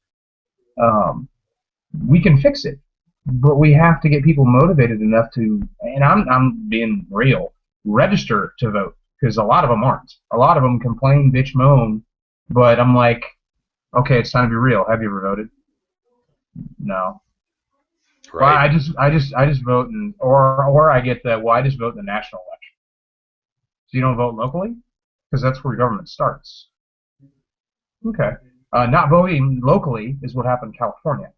We can fix it, but we have to get people motivated enough to, and I'm being real, register to vote, because a lot of them aren't. A lot of them complain, bitch, moan, but I'm like, okay, it's time to be real. Have you ever voted? No. Right. Well, I just vote, or I get the, well, I just vote in the national election. So you don't vote locally? Because that's where government starts. Okay. Not voting locally is what happened in California.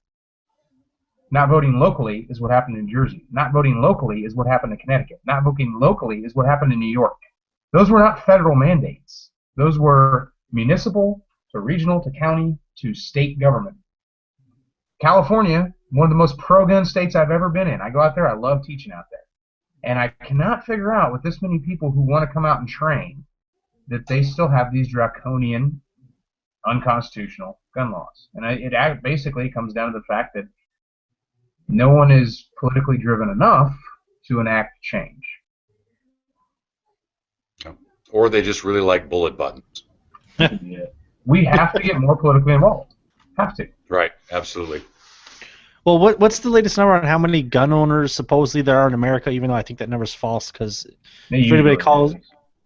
Not voting locally is what happened in Jersey. Not voting locally is what happened in Connecticut. Not voting locally is what happened in New York. Those were not federal mandates. Those were municipal to regional to county to state government. California, one of the most pro-gun states I've ever been in. I go out there, I love teaching out there. And I cannot figure out, with this many people who want to come out and train, that they still have these draconian, unconstitutional gun laws. And it basically comes down to the fact that no one is politically driven enough to enact change. Or they just really like bullet buttons. Yeah. We have to get more politically involved. Have to. Right, absolutely. Well, what's the latest number on how many gun owners supposedly there are in America? Even though I think that number's false, because if anybody calls,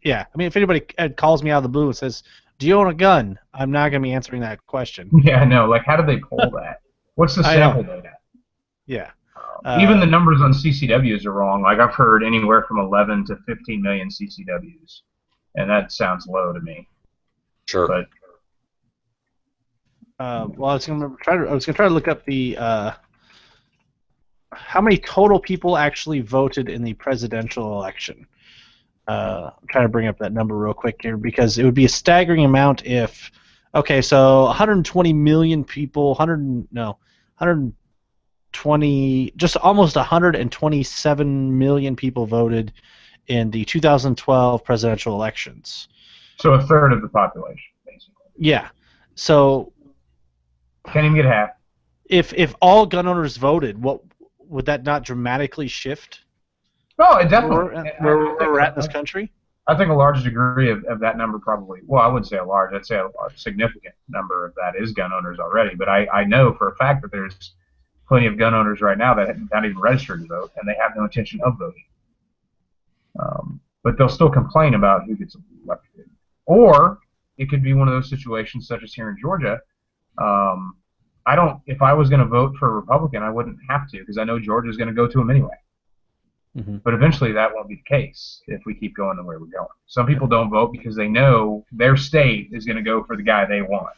if anybody calls me out of the blue and says, "Do you own a gun?" I'm not going to be answering that question. Yeah, no. Like, how did they pull that? What's the sample data? Yeah. Even the numbers on CCWs are wrong. Like, I've heard anywhere from 11 to 15 million CCWs, and that sounds low to me. Sure. But well, I was going to try to look up the how many total people actually voted in the presidential election. I'm trying to bring up that number real quick here, because it would be a staggering amount if, okay, so 120 million people, 120, just almost 127 million people voted in the 2012 presidential elections. So a third of the population, basically. Yeah. So can't even get half. If all gun owners voted, what would that not dramatically shift? Oh, it definitely. Where we're at in this country? I think a large degree of that number probably, well, I wouldn't say a large, I'd say a significant number of that is gun owners already. But I know for a fact that there's plenty of gun owners right now that haven't even registered to vote, and they have no intention of voting. But they'll still complain about who gets elected. Or it could be one of those situations, such as here in Georgia. I don't. If I was going to vote for a Republican, I wouldn't have to because I know Georgia's going to go to him anyway. Mm-hmm. But eventually, that won't be the case if we keep going the way we're going. Some people don't vote because they know their state is going to go for the guy they want.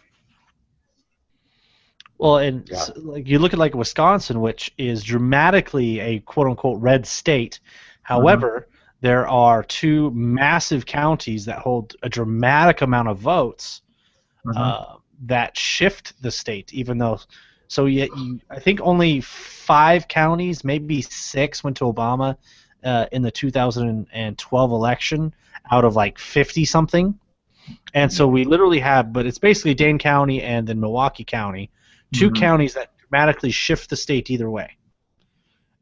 Well, and like you look at like Wisconsin, which is dramatically a quote-unquote red state. However, there are two massive counties that hold a dramatic amount of votes that shift the state, even though. So I think only 5 counties, maybe 6, went to Obama in the 2012 election out of like 50 something. And so we literally have, but it's basically Dane County and then Milwaukee County. 2 counties that dramatically shift the state either way.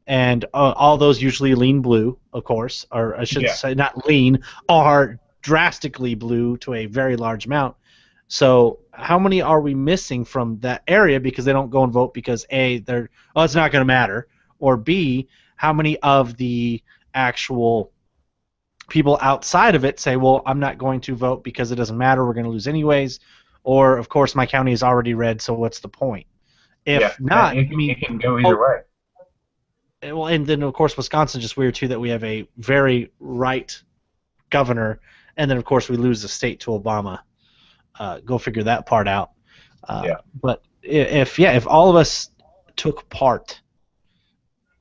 And all those usually lean blue, of course, or I should say not lean, are drastically blue to a very large amount. So how many are we missing from that area because they don't go and vote because A, it's not going to matter, or B, how many of the actual people outside of it say, well, I'm not going to vote because it doesn't matter, we're going to lose anyways. Or, of course, my county is already red, so what's the point? If not, it can go either way. Well, and then, of course, Wisconsin's just weird, too, that we have a very right governor, and then, of course, we lose the state to Obama. Go figure that part out. But if all of us took part,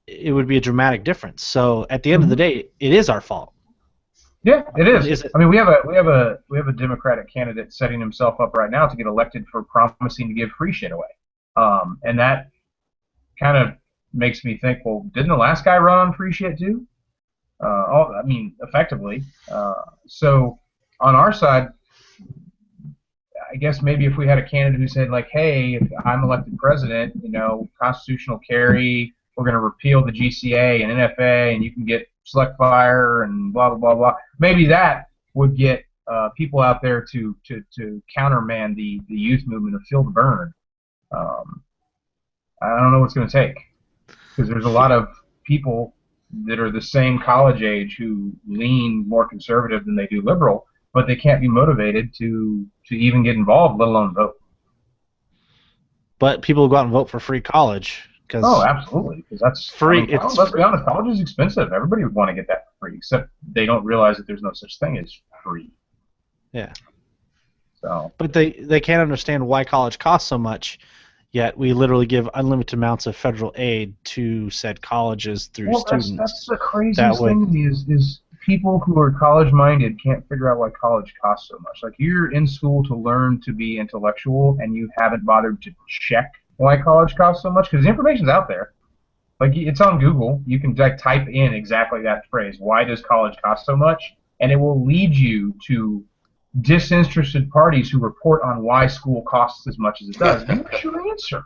it would be a dramatic difference. So, at the end of the day, it is our fault. Yeah, it is. I mean, we have a Democratic candidate setting himself up right now to get elected for promising to give free shit away, and that kind of makes me think, well, didn't the last guy run on free shit too? I mean, effectively. So on our side, I guess maybe if we had a candidate who said like, hey, if I'm elected president, constitutional carry, we're going to repeal the GCA and NFA, and you can get select fire and blah, blah, blah, blah. Maybe that would get people out there to countermand the youth movement of Feel the Burn. I don't know what's going to take because there's a lot of people that are the same college age who lean more conservative than they do liberal, but they can't be motivated to even get involved, let alone vote. But people go out and vote for free college. Oh, absolutely, because that's free. Let's be honest, college is expensive. Everybody would want to get that for free, except they don't realize that there's no such thing as free. Yeah. So. But they can't understand why college costs so much, yet we literally give unlimited amounts of federal aid to said colleges through students. That's the craziest thing to me is people who are college-minded can't figure out why college costs so much. Like, you're in school to learn to be intellectual, and you haven't bothered to check why college costs so much, because the information's out there. Like, it's on Google. You can type in exactly that phrase, why does college cost so much, and it will lead you to disinterested parties who report on why school costs as much as it does. And what's your answer?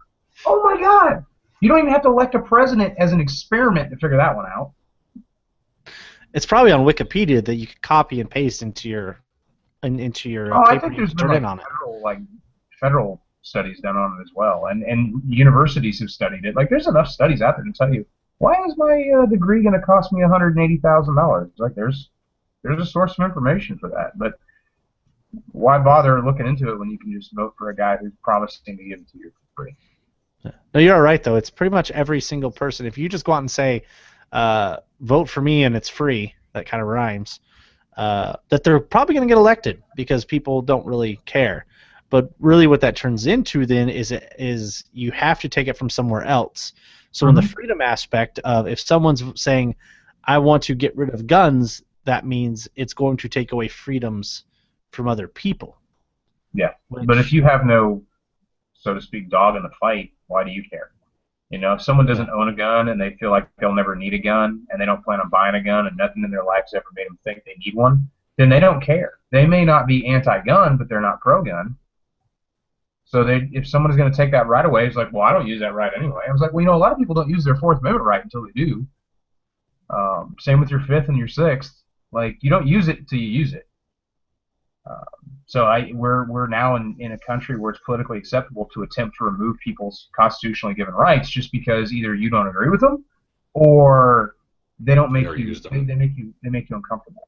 Oh my God! You don't even have to elect a president as an experiment to figure that one out. It's probably on Wikipedia that you could copy and paste into your paper. I think there's been federal studies done on it as well, and universities have studied it. Like, there's enough studies out there to tell you, why is my degree going to cost me $180,000? Like, there's a source of information for that, but why bother looking into it when you can just vote for a guy who's promising to give it to you for free? No, you're all right, though. It's pretty much every single person. If you just go out and say, vote for me and it's free, that kind of rhymes, that they're probably going to get elected because people don't really care. But really what that turns into then is you have to take it from somewhere else. So in the freedom aspect of, if someone's saying, I want to get rid of guns, that means it's going to take away freedoms from other people. Yeah, but if you have no, so to speak, dog in the fight, why do you care? If someone doesn't own a gun and they feel like they'll never need a gun and they don't plan on buying a gun and nothing in their lives ever made them think they need one, then they don't care. They may not be anti-gun, but they're not pro-gun. So if someone is going to take that right away, it's like, well, I don't use that right anyway. I was like, well, a lot of people don't use their Fourth Amendment right until they do. Same with your Fifth and your Sixth. Like, you don't use it until you use it. So we're now in a country where it's politically acceptable to attempt to remove people's constitutionally given rights just because either you don't agree with them or they don't make you they make you uncomfortable.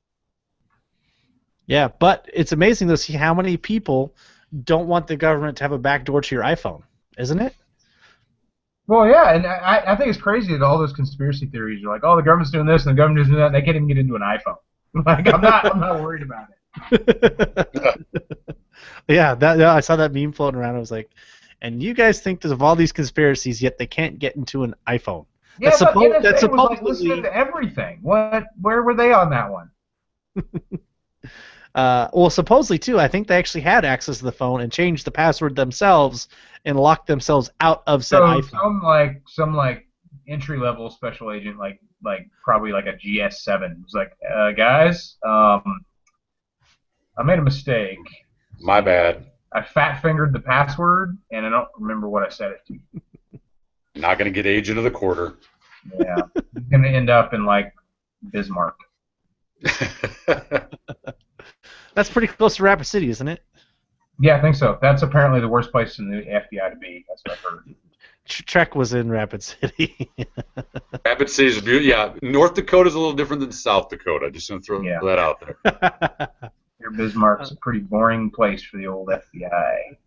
Yeah, but it's amazing to see how many people don't want the government to have a backdoor to your iPhone, isn't it? Well, yeah, and I think it's crazy that all those conspiracy theories are like, oh, the government's doing this and the government's doing that. And they can't even get into an iPhone. Like, I'm not worried about it. Yeah, yeah, I saw that meme floating around. I was like, and you guys think of all these conspiracies, yet they can't get into an iPhone. Yeah, but That's NSA was like listening supposedly. to everything. Where were they on that one? Well, supposedly too. I think they actually had access to the phone and changed the password themselves and locked themselves out of said So iPhone. some entry level special agent like probably like a GS7 was like, guys, I made a mistake. My bad. I fat fingered the password and I don't remember what I set it to. Not going to get agent of the quarter. Yeah, it's gonna end up in like Bismarck. That's pretty close to Rapid City, isn't it? Yeah, I think so. That's apparently the worst place in the FBI to be. That's what I've heard. Trek was in Rapid City. Rapid City is beautiful. Yeah, North Dakota is a little different than South Dakota. Just going to throw that out there. Here, Bismarck's a pretty boring place for the old FBI.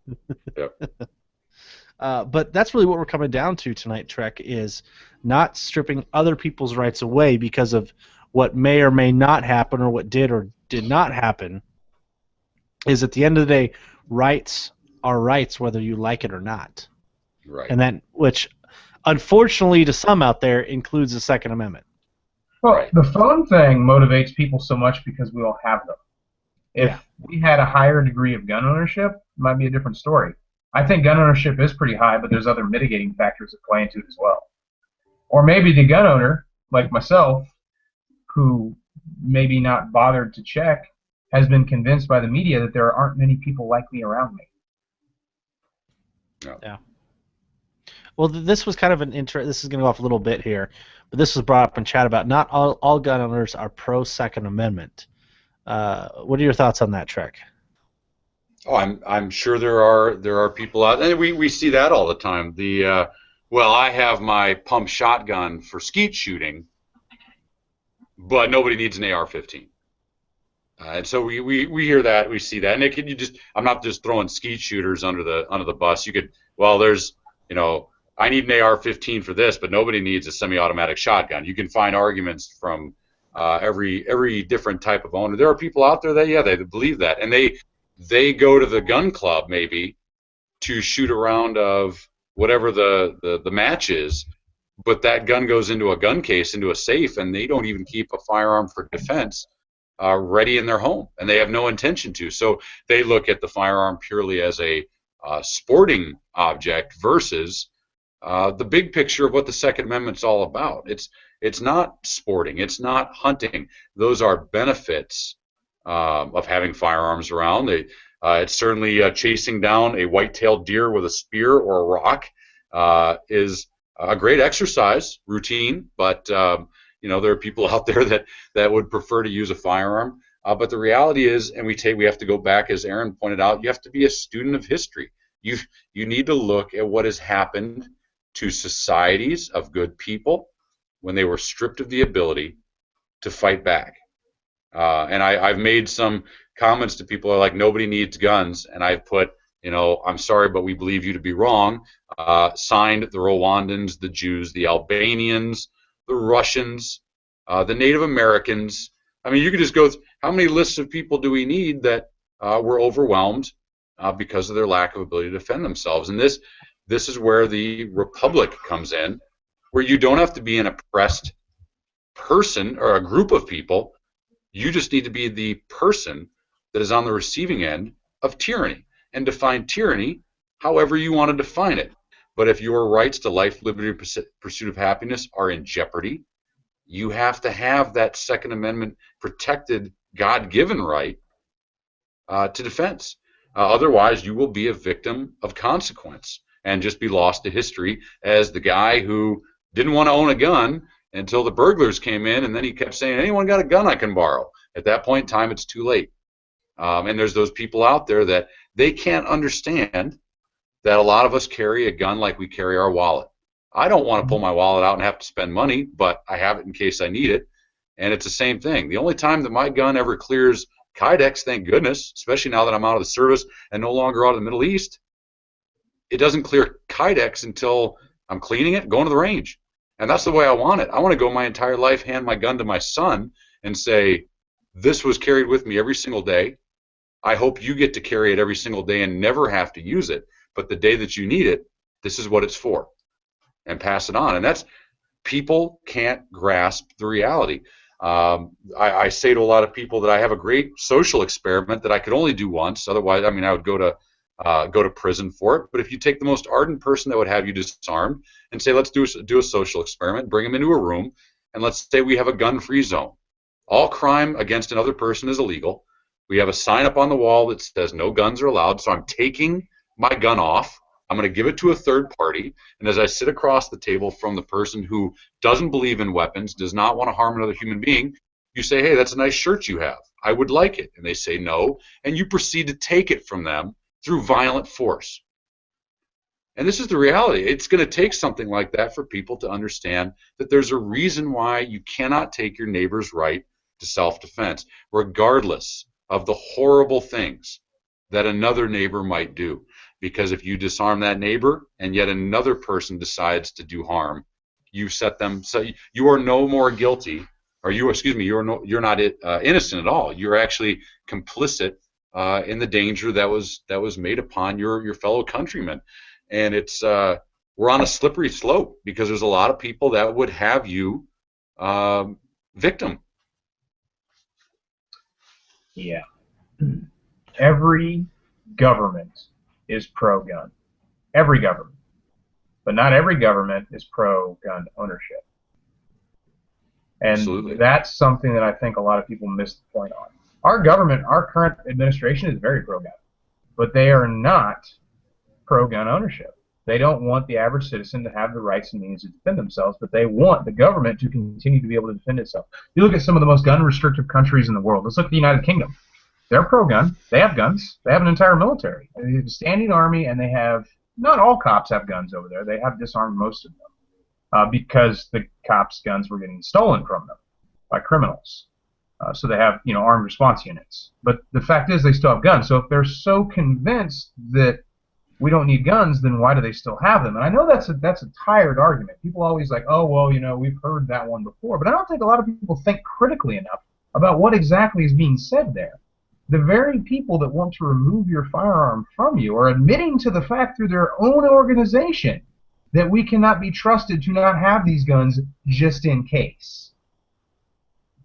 Yep. But that's really what we're coming down to tonight, Trek, is not stripping other people's rights away because of what may or may not happen or what did or did not happen. Is at the end of the day, rights are rights whether you like it or not. Right. And that, which unfortunately to some out there, includes the Second Amendment. Well, the phone thing motivates people so much because we all have them. If we had a higher degree of gun ownership, it might be a different story. I think gun ownership is pretty high, but there's other mitigating factors that play into it as well. Or maybe the gun owner, like myself, who maybe not bothered to check, has been convinced by the media that there aren't many people like me around me. Yeah. Well, this was kind of an this is going to go off a little bit here, but this was brought up in chat about not all gun owners are pro Second Amendment. What are your thoughts on that, Trek? Oh, I'm sure there are people out, and we see that all the time. Well, I have my pump shotgun for skeet shooting, but nobody needs an AR-15. And so we hear that, we see that, and I'm not just throwing skeet shooters under the bus. There's I need an AR-15 for this, but nobody needs a semi-automatic shotgun. You can find arguments from every different type of owner. There are people out there that they believe that, and they go to the gun club maybe to shoot a round of whatever the match is, but that gun goes into a gun case, into a safe, and they don't even keep a firearm for defense ready in their home, and they have no intention to. So they look at the firearm purely as a sporting object versus the big picture of what the Second Amendment's all about. It's not sporting. It's not hunting. Those are benefits of having firearms around. It's certainly chasing down a white-tailed deer with a spear or a rock is a great exercise routine, but there are people out there that would prefer to use a firearm. But the reality is, and we have to go back, as Aaron pointed out, you have to be a student of history. You need to look at what has happened to societies of good people when they were stripped of the ability to fight back. And I've made some comments to people like, nobody needs guns, and I've put, I'm sorry, but we believe you to be wrong. Signed the Rwandans, the Jews, the Albanians, the Russians, the Native Americans. I mean, you could just go through, how many lists of people do we need that were overwhelmed because of their lack of ability to defend themselves? And this is where the republic comes in, where you don't have to be an oppressed person or a group of people. You just need to be the person that is on the receiving end of tyranny, and define tyranny however you want to define it. But if your rights to life, liberty, and pursuit of happiness are in jeopardy, you have to have that Second Amendment protected, God-given right to defense. Otherwise, you will be a victim of consequence and just be lost to history as the guy who didn't want to own a gun until the burglars came in, and then he kept saying, anyone got a gun I can borrow? At that point in time, it's too late. And there's those people out there that they can't understand that a lot of us carry a gun like we carry our wallet. I don't want to pull my wallet out and have to spend money, but I have it in case I need it. And it's the same thing. The only time that my gun ever clears Kydex, thank goodness, especially now that I'm out of the service and no longer out of the Middle East, it doesn't clear Kydex until I'm cleaning it, going to the range. And that's the way I want it. I want to go my entire life, hand my gun to my son, and say, this was carried with me every single day. I hope you get to carry it every single day and never have to use it. But the day that you need it, this is what it's for. And pass it on. And that's, people can't grasp the reality. I say to a lot of people that I have a great social experiment that I could only do once. Otherwise, I mean, I would go to prison for it. But if you take the most ardent person that would have you disarmed and say, let's do a social experiment, bring them into a room, and let's say we have a gun-free zone. All crime against another person is illegal. We have a sign up on the wall that says no guns are allowed, so I'm taking my gun off. I'm going to give it to a third party, and as I sit across the table from the person who doesn't believe in weapons, does not want to harm another human being, you say, hey, that's a nice shirt you have. I would like it. And they say no, and you proceed to take it from them through violent force. And this is the reality. It's going to take something like that for people to understand that there's a reason why you cannot take your neighbor's right to self-defense, regardless of the horrible things that another neighbor might do. Because if you disarm that neighbor and yet another person decides to do harm, you set them, so you are no more guilty, or you're not innocent at all. You're actually complicit in the danger that was made upon your fellow countrymen. And it's we're on a slippery slope because there's a lot of people that would have you victim. Yeah. Every government is pro-gun. Every government. But not every government is pro-gun ownership. And Absolutely. That's something that I think a lot of people miss the point on. Our government, our current administration is very pro-gun. But they are not pro-gun ownership. They don't want the average citizen to have the rights and means to defend themselves, but they want the government to continue to be able to defend itself. You look at some of the most gun-restrictive countries in the world. Let's look at the United Kingdom. They're pro-gun. They have guns. They have an entire military. They have a standing army, and they have, not all cops have guns over there. They have disarmed most of them because the cops' guns were getting stolen from them by criminals. So they have, armed response units. But the fact is they still have guns. So if they're so convinced that we don't need guns, then why do they still have them? And I know that's a tired argument. People always like, oh, well, we've heard that one before. But I don't think a lot of people think critically enough about what exactly is being said there. The very people that want to remove your firearm from you are admitting to the fact through their own organization that we cannot be trusted to not have these guns just in case.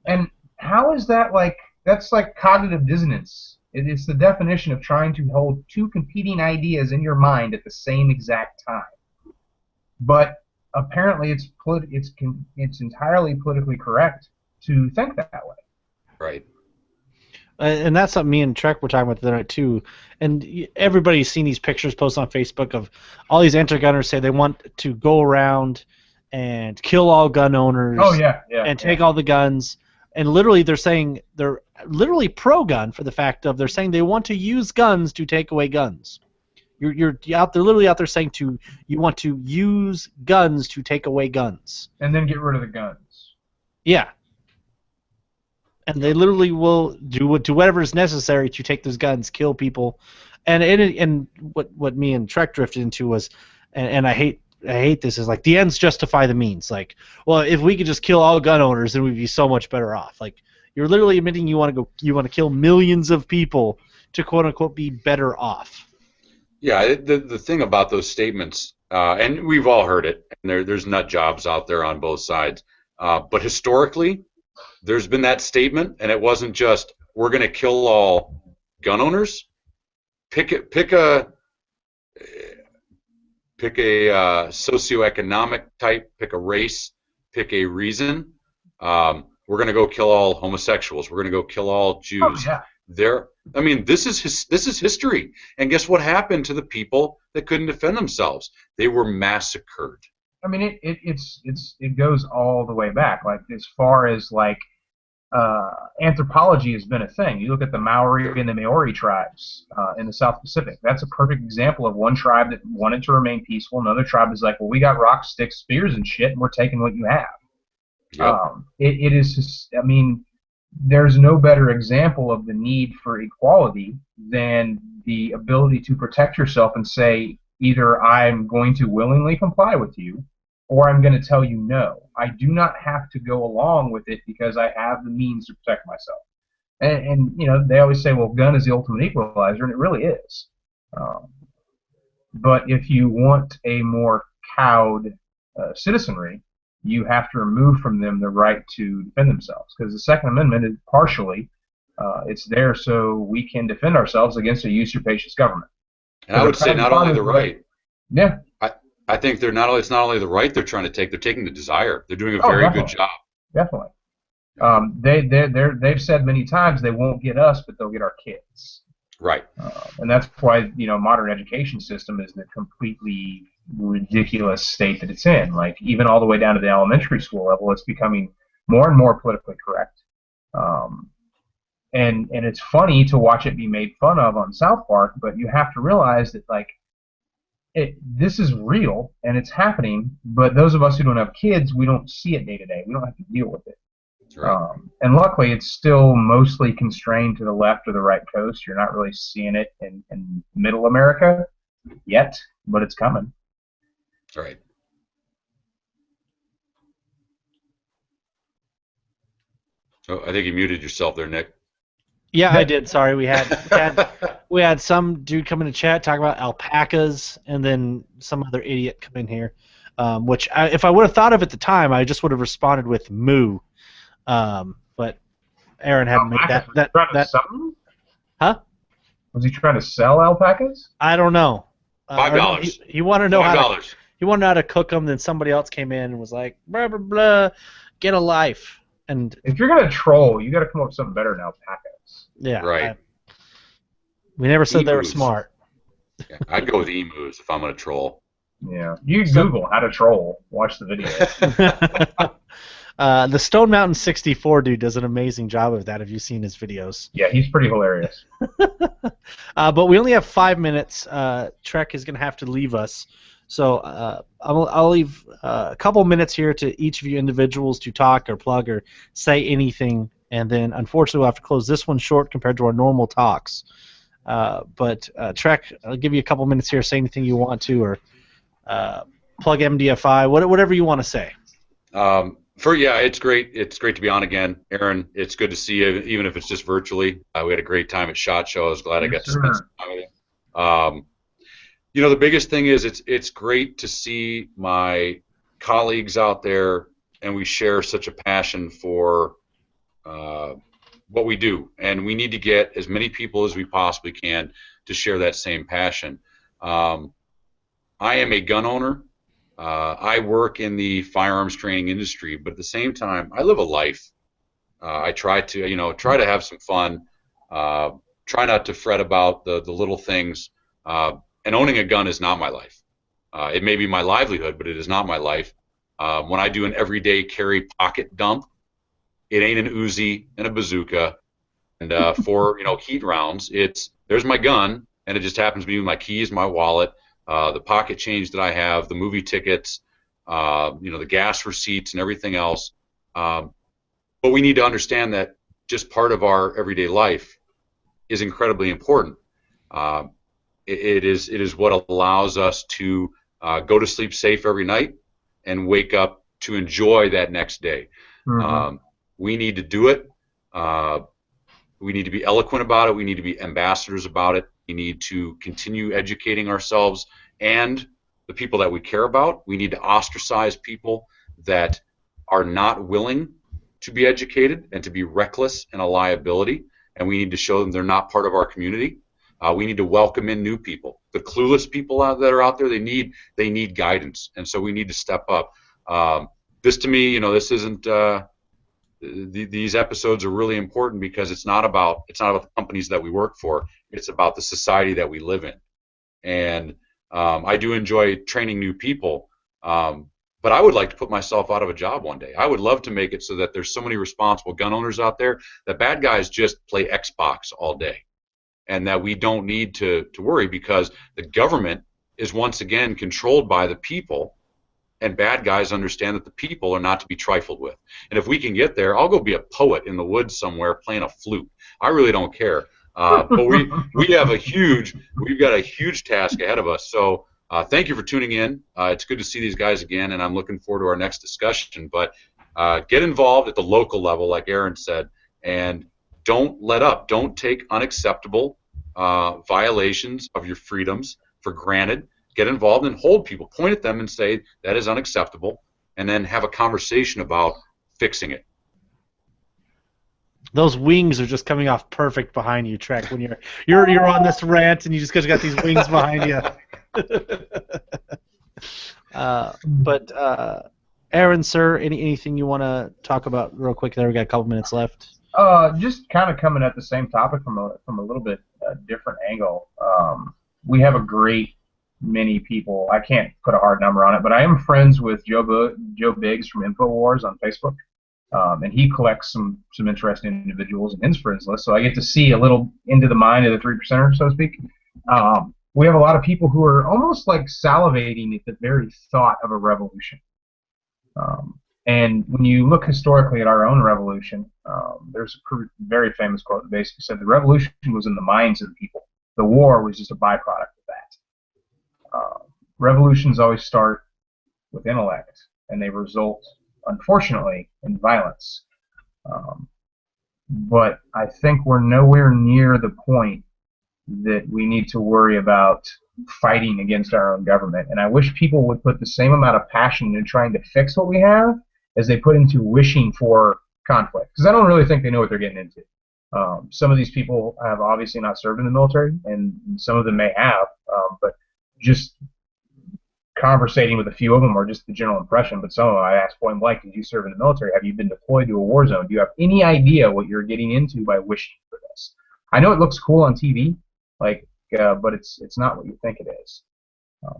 And how is that that's like cognitive dissonance. It's the definition of trying to hold two competing ideas in your mind at the same exact time. But apparently it's entirely politically correct to think that way. Right. And that's something me and Trek were talking about the other night too. And everybody's seen these pictures posted on Facebook of all these anti-gunners say they want to go around and kill all gun owners. Oh yeah, and take all the guns. And literally, they're saying they're literally pro-gun for the fact of they're saying they want to use guns to take away guns. You're out there literally out there saying you want to use guns to take away guns. And then get rid of the guns. Yeah. And they literally will do whatever is necessary to take those guns, kill people, and what me and Trek drifted into was, and I hate this, is like the ends justify the means. Like, well, if we could just kill all gun owners, then we'd be so much better off. Like, you're literally admitting you want to kill millions of people to quote unquote be better off. Yeah, the thing about those statements, and we've all heard it, and there's nut jobs out there on both sides, but historically, there's been that statement, and it wasn't just we're going to kill all gun owners. Pick a socioeconomic type, pick a race, pick a reason. We're going to go kill all homosexuals. We're going to go kill all Jews. Oh, yeah. This is history. And guess what happened to the people that couldn't defend themselves? They were massacred. I mean, it goes all the way back. Like, as far as anthropology has been a thing. You look at the Maori and the Maori tribes in the South Pacific. That's a perfect example of one tribe that wanted to remain peaceful. Another tribe is like, well, we got rocks, sticks, spears, and shit, and we're taking what you have. Yep. It is just, I mean, there's no better example of the need for equality than the ability to protect yourself and say, either I'm going to willingly comply with you or I'm going to tell you no. I do not have to go along with it because I have the means to protect myself. And you know, they always say, well, gun is the ultimate equalizer, and it really is. Um, but if you want a more cowed citizenry, you have to remove from them the right to defend themselves, because the Second Amendment is partially it's there so we can defend ourselves against a usurpacious government. And I would say not only the right. Yeah. I think they're not. It's not only the right they're trying to take. They're taking the desire. They're doing a Oh, very definitely. good job. Definitely. They've said many times they won't get us, but they'll get our kids. Right. And that's why, you know, modern education system is the completely ridiculous state that it's in. Like, even all the way down to the elementary school level, it's becoming more and more politically correct. And it's funny to watch it be made fun of on South Park, but you have to realize that, like, this is real and it's happening, but those of us who don't have kids, we don't see it day to day. We don't have to deal with it. Right. And luckily, it's still mostly constrained to the left or the right coast. You're not really seeing it in middle America yet, but it's coming. Right. Oh, I think you muted yourself there, Nick. Yeah, I did. Sorry, we had some dude come in the chat talk about alpacas, and then some other idiot come in here. Which, if I would have thought of at the time, I just would have responded with "moo." But Aaron hadn't made that. Huh? Was he trying to sell alpacas? I don't know. $5. He wanted to know $5. He wanted to know how to cook them. Then somebody else came in and was like, "Blah blah blah, get a life." And if you're gonna troll, you got to come up with something better than alpacas. Yeah. Right. We never said they were smart. Yeah, I'd go with emus if I'm gonna troll. Yeah. You Google how to troll. Watch the video. The Stone Mountain 64 dude does an amazing job of that. Have you seen his videos? Yeah, he's pretty hilarious. But we only have 5 minutes. Trek is going to have to leave us. So I'll leave a couple minutes here to each of you individuals to talk or plug or say anything. And then, unfortunately, we'll have to close this one short compared to our normal talks. But Trek, I'll give you a couple minutes here. Say anything you want to, or plug MDFI, whatever you want to say. Yeah, it's great. It's great to be on again, Aaron. It's good to see you, even if it's just virtually. We had a great time at SHOT Show. I was glad I got to spend some time with you. You know, the biggest thing is it's great to see my colleagues out there, and we share such a passion for what we do, and we need to get as many people as we possibly can to share that same passion. I am a gun owner. I work in the firearms training industry, but at the same time, I live a life. I try to have some fun. Try not to fret about the little things. And owning a gun is not my life. It may be my livelihood, but it is not my life. When I do an everyday carry pocket dump, it ain't an Uzi and a bazooka and for heat rounds. There's my gun, and it just happens to be my keys, my wallet, the pocket change that I have, the movie tickets, the gas receipts, and everything else. But we need to understand that just part of our everyday life is incredibly important. It is what allows us to go to sleep safe every night and wake up to enjoy that next day. Mm-hmm. We need to do it. We need to be eloquent about it. We need to be ambassadors about it. We need to continue educating ourselves and the people that we care about. We need to ostracize people that are not willing to be educated and to be reckless and a liability. And we need to show them they're not part of our community. We need to welcome in new people. The clueless people that are out there, they need guidance, and so we need to step up. This, to me, this isn't. These episodes are really important because it's not about the companies that we work for. It's about the society that we live in, and I do enjoy training new people. But I would like to put myself out of a job one day. I would love to make it so that there's so many responsible gun owners out there that bad guys just play Xbox all day, and that we don't need to worry because the government is once again controlled by the people, and bad guys understand that the people are not to be trifled with. And if we can get there, I'll go be a poet in the woods somewhere playing a flute. I really don't care. But we've got a huge task ahead of us. So thank you for tuning in. It's good to see these guys again, and I'm looking forward to our next discussion. But get involved at the local level, like Aaron said, and don't let up. Don't take unacceptable violations of your freedoms for granted. Get involved and hold people. Point at them and say that is unacceptable, and then have a conversation about fixing it. Those wings are just coming off perfect behind you, Trek. When you're on this rant and you just got these wings behind you. But Aaron, sir, anything you want to talk about real quick? There, we got a couple minutes left. Just kind of coming at the same topic from a little bit different angle. We have a great many people. I can't put a hard number on it, but I am friends with Joe Biggs from InfoWars on Facebook, and he collects some interesting individuals in his friends list. So I get to see a little into the mind of the 3%er, so to speak. We have a lot of people who are almost like salivating at the very thought of a revolution. And when you look historically at our own revolution, there's a very famous quote that basically said the revolution was in the minds of the people. The war was just a byproduct of that. Revolutions always start with intellect, and they result, unfortunately, in violence. But I think we're nowhere near the point that we need to worry about fighting against our own government. And I wish people would put the same amount of passion into trying to fix what we have as they put into wishing for conflict. Because I don't really think they know what they're getting into. Some of these people have obviously not served in the military, and some of them may have, but just conversating with a few of them or just the general impression. But some of them I asked point blank, did you serve in the military? Have you been deployed to a war zone? Do you have any idea what you're getting into by wishing for this? I know it looks cool on TV, but it's not what you think it is.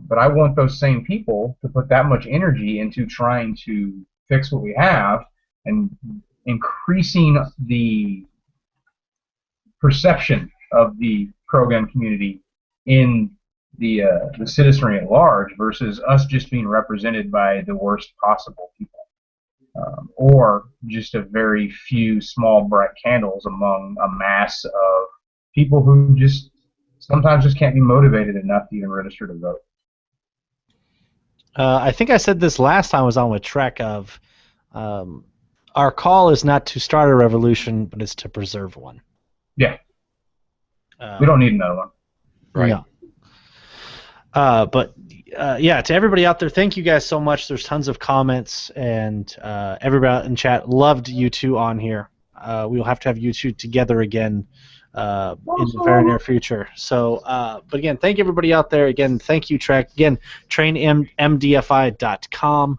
But I want those same people to put that much energy into trying to fix what we have and increasing the perception of the pro-gun community in the citizenry at large versus us just being represented by the worst possible people, or just a very few small bright candles among a mass of people who just sometimes just can't be motivated enough to even register to vote. I think I said this last time I was on with Trek of our call is not to start a revolution, but it's to preserve one. Yeah. We don't need another one. Right. No. But yeah, to everybody out there, thank you guys so much. There's tons of comments, and everybody in chat loved you two on here. We will have to have you two together again in the very near future. So, but again, thank you everybody out there. Again, thank you, Trek. Again, trainmdfi.com.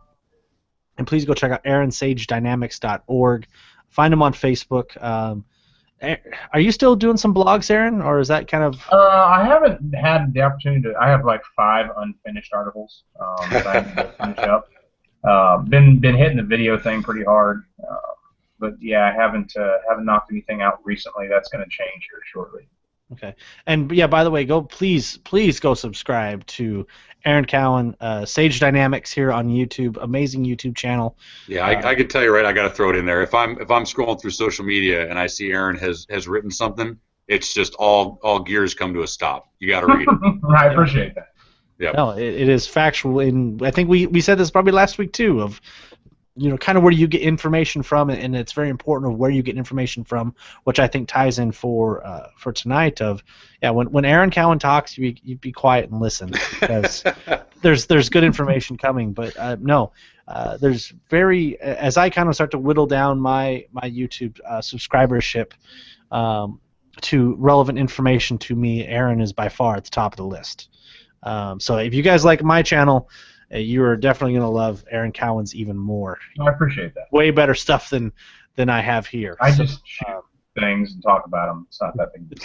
And please go check out AaronSageDynamics.org. Find him on Facebook. Are you still doing some blogs, Aaron, or is that kind of? I haven't had the opportunity to. I have like 5 unfinished articles that I need to finish up. Been hitting the video thing pretty hard, but yeah, I haven't knocked anything out recently. That's going to change here shortly. Okay, and yeah, by the way, please go subscribe to Aaron Cowan, Sage Dynamics here on YouTube. Amazing YouTube channel. Yeah, I can tell you right. I got to throw it in there. If I'm scrolling through social media and I see Aaron has written something, it's just all gears come to a stop. You got to read it. I appreciate that. Yeah. No, it is factual, and I think we said this probably last week too. Of kind of where you get information from, and it's very important of where you get information from, which I think ties in for tonight. Of when Aaron Cowan talks, you be quiet and listen because there's good information coming. But there's as I kind of start to whittle down my YouTube subscribership to relevant information to me, Aaron is by far at the top of the list. So if you guys like my channel, you are definitely going to love Aaron Cowan's even more. I appreciate that. Way better stuff than I have here. I just shoot things and talk about them. It's not that big.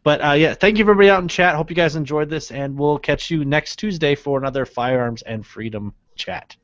But yeah, thank you everybody out in chat. Hope you guys enjoyed this, and we'll catch you next Tuesday for another Firearms and Freedom chat.